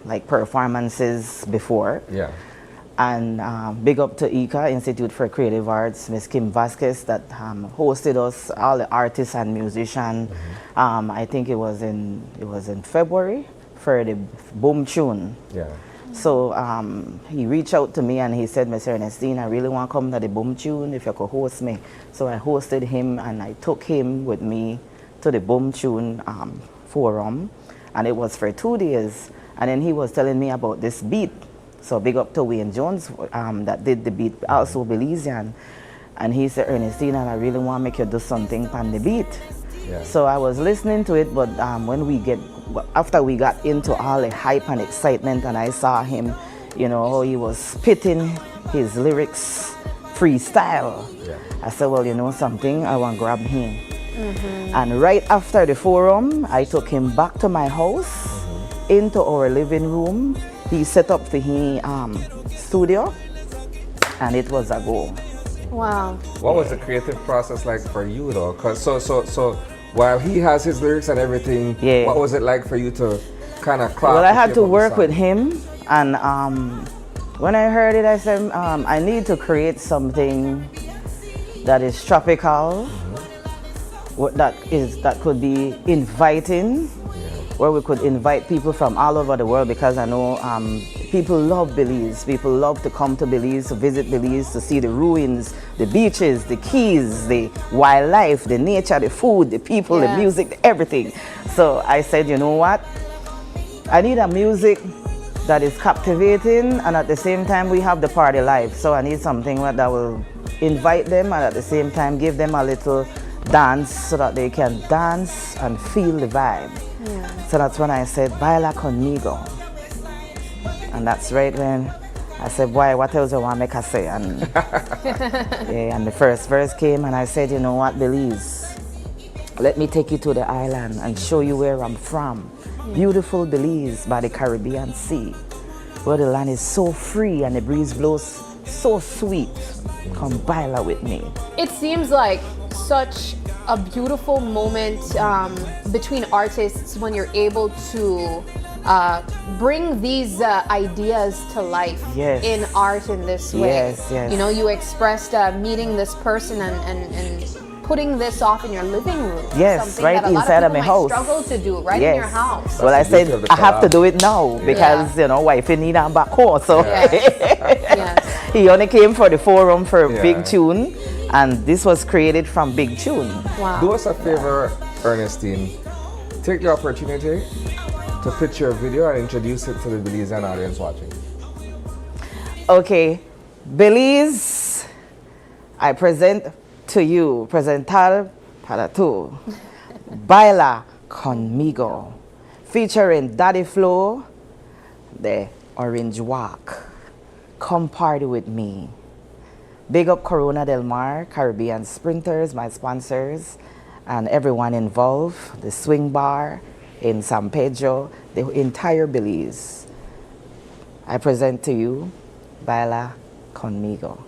like performances before. Yeah. And big up to ICA, Institute for Creative Arts, Miss Kim Vasquez, that hosted us, all the artists and musicians. I think it was in February for the Boom Tune. Yeah. So he reached out to me and he said, Miss Ernestine, I really want to come to the Boom Tune if you could host me. So I hosted him and I took him with me to the Boom Tune forum, and it was for 2 days. And then he was telling me about this beat. So big up to Wayne Jones that did the beat, also Belizean. And he said, Ernestine, I really want to make you do something on the beat. Yeah. So I was listening to it, but after we got into all the hype and excitement and I saw him, you know, how he was spitting his lyrics freestyle, I said, well, you know something, I want to grab him. And right after the forum, I took him back to my house, into our living room. He set up the studio, and it was a go. Wow. What was the creative process like for you though? Cause so while he has his lyrics and everything, what was it like for you to kind of craft? Well, I had to work with him, and when I heard it, I said, I need to create something that is tropical, that could be inviting, where we could invite people from all over the world, because I know people love Belize. People love to come to Belize, to visit Belize, to see the ruins, the beaches, the keys, the wildlife, the nature, the food, the people, the music, everything. So I said, you know what? I need a music that is captivating, and at the same time we have the party life. So I need something that will invite them and at the same time give them a little dance so that they can dance and feel the vibe. So that's when I said, Baila Conmigo. And that's right when I said, boy, what else you want to make us say? And, and the first verse came and I said, you know what, Belize, let me take you to the island and show you where I'm from. Beautiful Belize by the Caribbean Sea, where the land is so free and the breeze blows so sweet. Come baila with me. It seems like such a beautiful moment between artists when you're able to bring these ideas to life in art in this way. You know, you expressed meeting this person and putting this off in your living room. Something right that a lot inside of my people house. might struggle to do right in your house. Well, I said I have to do it now because you know, wife need a back home. So he only came for the forum for Big Tune, and this was created from Big Tune. Wow. Do us a favor, Ernestine. Take the opportunity to pitch your video and introduce it to the Belizean audience watching. Okay, Belize, I present to you, presentar para tú, Baila Conmigo, featuring Daddy Flo, the Orange Walk. Come party with me. Big up Corona Del Mar, Caribbean Sprinters, my sponsors, and everyone involved, the Swing Bar in San Pedro, the entire Belize. I present to you, Baila Conmigo.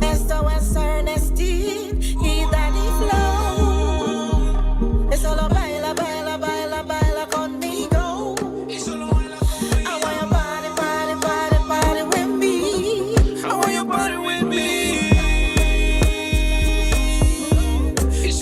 Esto es Ernestine y Daddy Flow. Es solo baila, baila, baila, baila conmigo. I want your body, body, body, body with me. I want your body with me. It's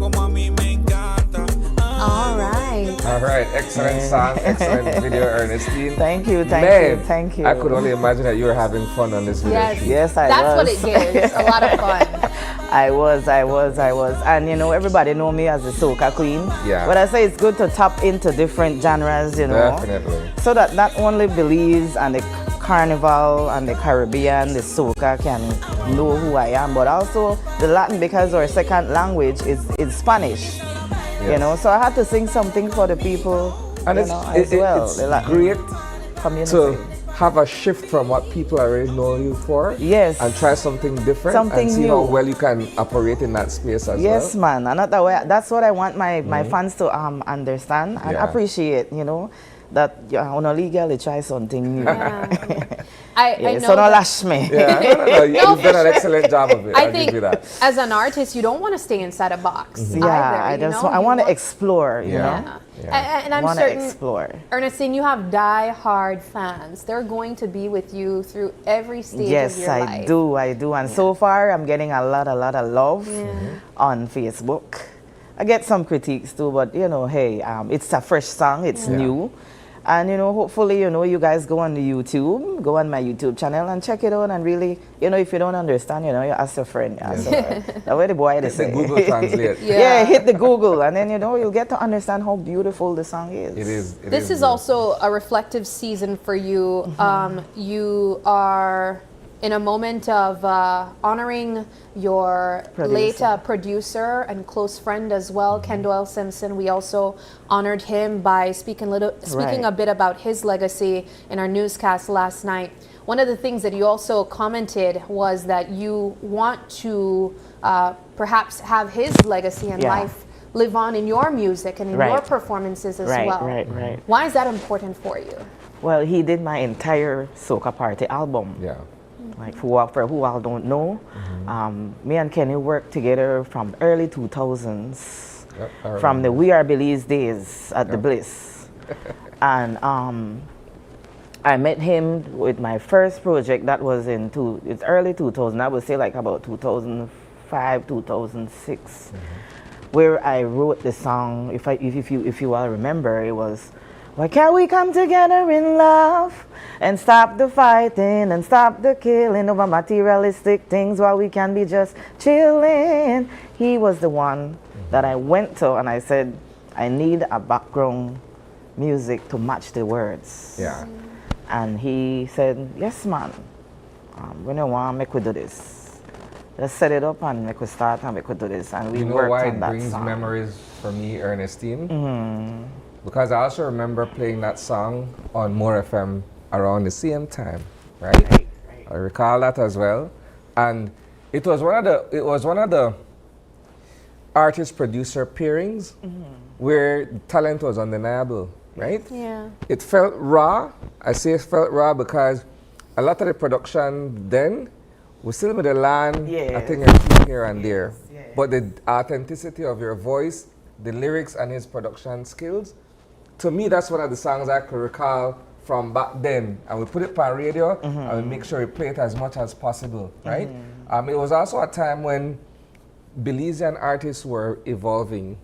All right. All right, excellent song, excellent video, Ernestine. Thank you, thank you. I could only imagine that you were having fun on this video. Yes, yes, I That's was. what it gives. A lot of fun. I was. And you know, everybody know me as the soca queen. Yeah. But I say it's good to tap into different genres, you know. Definitely. So that not only Belize and the Carnival and the Caribbean, the soca can know who I am, but also the Latin, because our second language is Spanish. Yes. You know, so I had to sing something for the people, And you it's, know, as well. it's the Latin great community. to have a shift from what people already know you for. Yes. And try something different. Something and see new. how well you can operate in that space as Yes, well. man. And that's what I want my fans to understand and Yeah. appreciate, you know, that on a legally try something new. I Yeah, know so don't that- lash me. Yeah, No, you've for done an sure. excellent job of it. I I'll think give you that. as an artist, you don't want to stay inside a box. Yeah, either, I just I want to explore, you know. And I'm want certain, to explore. Ernestine, you have die-hard fans. They're going to be with you through every stage Yes, of your life. I do. And so far, I'm getting a lot of love on Facebook. I get some critiques too, but you know, hey, it's a fresh song, it's new. And you know, hopefully, you know, you guys go on the YouTube, go on my YouTube channel and check it out. And really, you know, if you don't understand, you know, you ask your friend. You ask your friend. That's what the boy they say. Google Translate. Yeah, hit the Google, and then you know you'll get to understand how beautiful the song is. It is. This is also a reflective season for you. You are in a moment of honoring your late producer and close friend as well, Kendoyll Simpson. We also honored him by speaking a bit about his legacy in our newscast last night. One of the things that you also commented was that you want to perhaps have his legacy and life live on in your music and in your performances as well. Right. Why is that important for you? Well, he did my entire Soca Party album. Yeah. Like for who all don't know, me and Kenny worked together from early 2000s, from the We Are Belize days at the Bliss. And I met him with my first project that was it's early 2000, I would say like about 2005, 2006, where I wrote the song, if you all remember, it was, why can't we come together in love and stop the fighting and stop the killing over materialistic things while we can be just chilling? He was the one that I went to and I said, I need a background music to match the words. Yeah. And he said, yes, man. When you want, make we do this. Let's set it up and make we start and make we do this. And we You know worked why on it that brings song. memories for me, Ernestine? Because I also remember playing that song on More FM around the same time, right? I recall that as well. And it was one of the artist-producer pairings where talent was undeniable, right? Yeah. It felt raw. I say it felt raw because a lot of the production then was still with the land, I think a key here and there. But the authenticity of your voice, the lyrics and his production skills, to me, that's one of the songs I could recall from back then. And we put it on radio and we make sure we play it as much as possible, right? It was also a time when Belizean artists were evolving.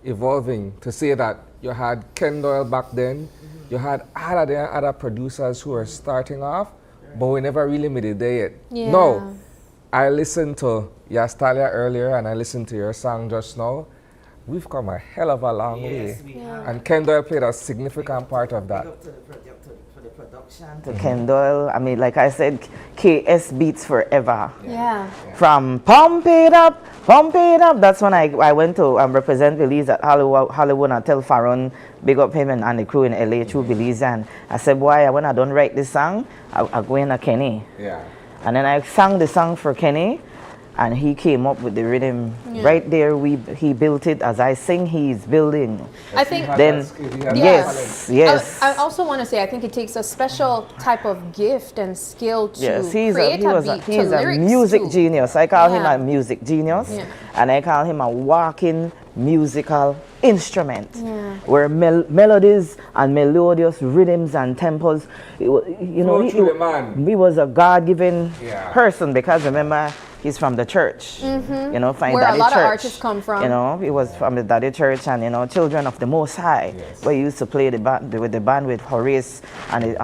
Evolving to say that you had Kendoyll back then, you had other producers who were starting off, but we never really made it there yet. Yeah. No, I listened to Thalia earlier and I listened to your song just now. We've come a hell of a long way. And Kendoyll played a significant part of that. To Kendoyll, I mean, like I said, KS beats forever. Yeah. From pump it up, that's when I went to represent Belize at Hollywood and tell Farron, big up him and the crew in LA through Belize. And I said, boy, when I don't write this song, I'll go in a Kenny. Yeah. And then I sang the song for Kenny. And he came up with the rhythm right there. He built it as I sing. He's building. I think then yes. I also want to say I think it takes a special type of gift and skill to create a beat he's to a lyrics music too. genius. I call him a music genius, and I call him a walking musical instrument. Where melodies and melodious rhythms and tempos, he was a God-given person, because remember, he's from the church. You know, from Where Daddy a lot church. of artists come from. You know, he was from the Daddy church, and you know, Children of the Most High. Where he used to play with the band with Horace and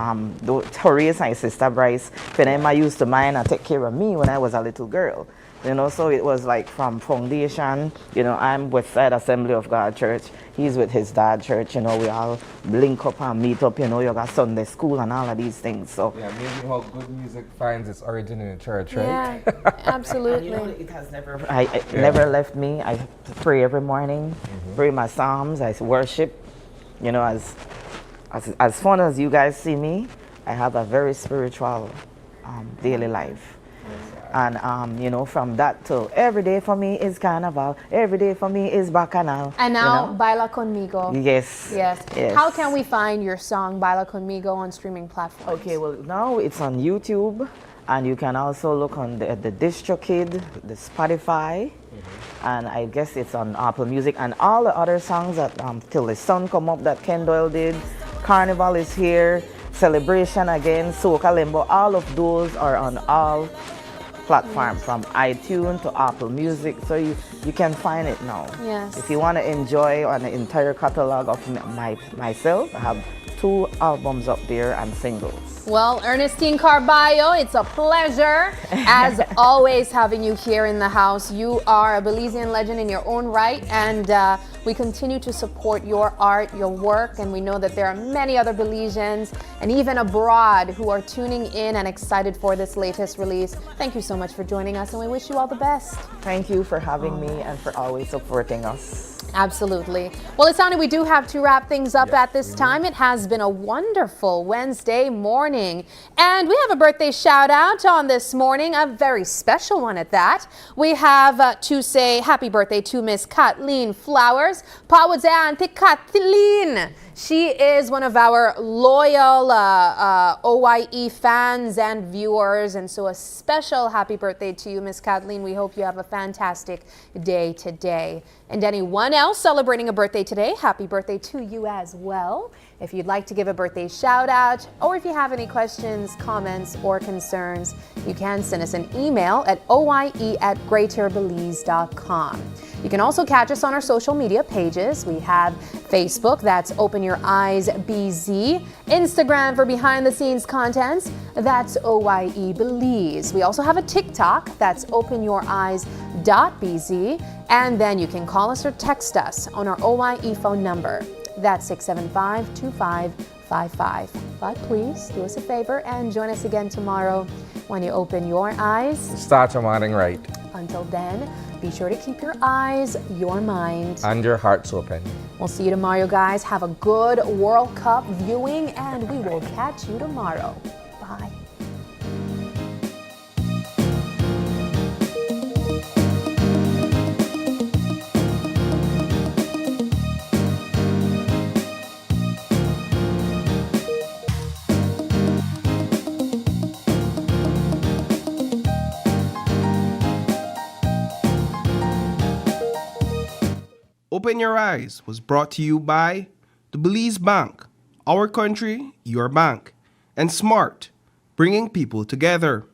Horace and his sister Bryce. I used to mind and take care of me when I was a little girl. You know, so it was like from foundation. You know, I'm with Side Assembly of God Church. He's with his dad church. You know, we all link up and meet up. You know, you got Sunday school and all of these things. So yeah, amazing how good music finds its origin in the church, right? Yeah, absolutely. You know, it has never left me. I pray every morning, pray my psalms. I worship. You know, as fun as you guys see me, I have a very spiritual daily life. And you know, from that to every day for me is carnival, every day for me is bacchanal. And now, you know? Baila Conmigo. Yes. Yes. How can we find your song Baila Conmigo on streaming platforms? Okay, well now it's on YouTube, and you can also look on the DistroKid, the Spotify, and I guess it's on Apple Music, and all the other songs that Till the Sun Come Up that Kendoyll did, Carnival is here, Celebration Again, Soca Limbo, all of those are on all platforms, from iTunes to Apple Music, so you can find it now. Yes. If you want to enjoy an entire catalog of myself, I have 2 albums up there and singles. Well, Ernestine Carballo, it's a pleasure, as always, having you here in the house. You are a Belizean legend in your own right, and we continue to support your art, your work, and we know that there are many other Belizeans and even abroad who are tuning in and excited for this latest release. Thank you so much for joining us, and we wish you all the best. Thank you for having me and for always supporting us. Absolutely. Well, Isani, we do have to wrap things up at this time. It has been a wonderful Wednesday morning. And we have a birthday shout out on this morning, a very special one at that. We have to say happy birthday to Miss Kathleen Flowers. Pawadze Auntie Kathleen. She is one of our loyal OYE fans and viewers, and so a special happy birthday to you, Miss Kathleen. We hope you have a fantastic day today. And anyone else celebrating a birthday today, happy birthday to you as well. If you'd like to give a birthday shout out, or if you have any questions, comments, or concerns, you can send us an email at oye@greaterbelize.com. You can also catch us on our social media pages. We have Facebook, that's Open Your Eyes BZ. Instagram for behind the scenes contents, that's OYE Belize. We also have a TikTok, that's openyoureyes.bz. And then you can call us or text us on our OYE phone number. That's 675-2555. But please do us a favor and join us again tomorrow when you open your eyes. Start your morning right. Until then, be sure to keep your eyes, your mind, and your hearts open. We'll see you tomorrow, guys. Have a good World Cup viewing, and we will catch you tomorrow. Bye. Open Your Eyes was brought to you by the Belize Bank, our country, your bank, and Smart, bringing people together.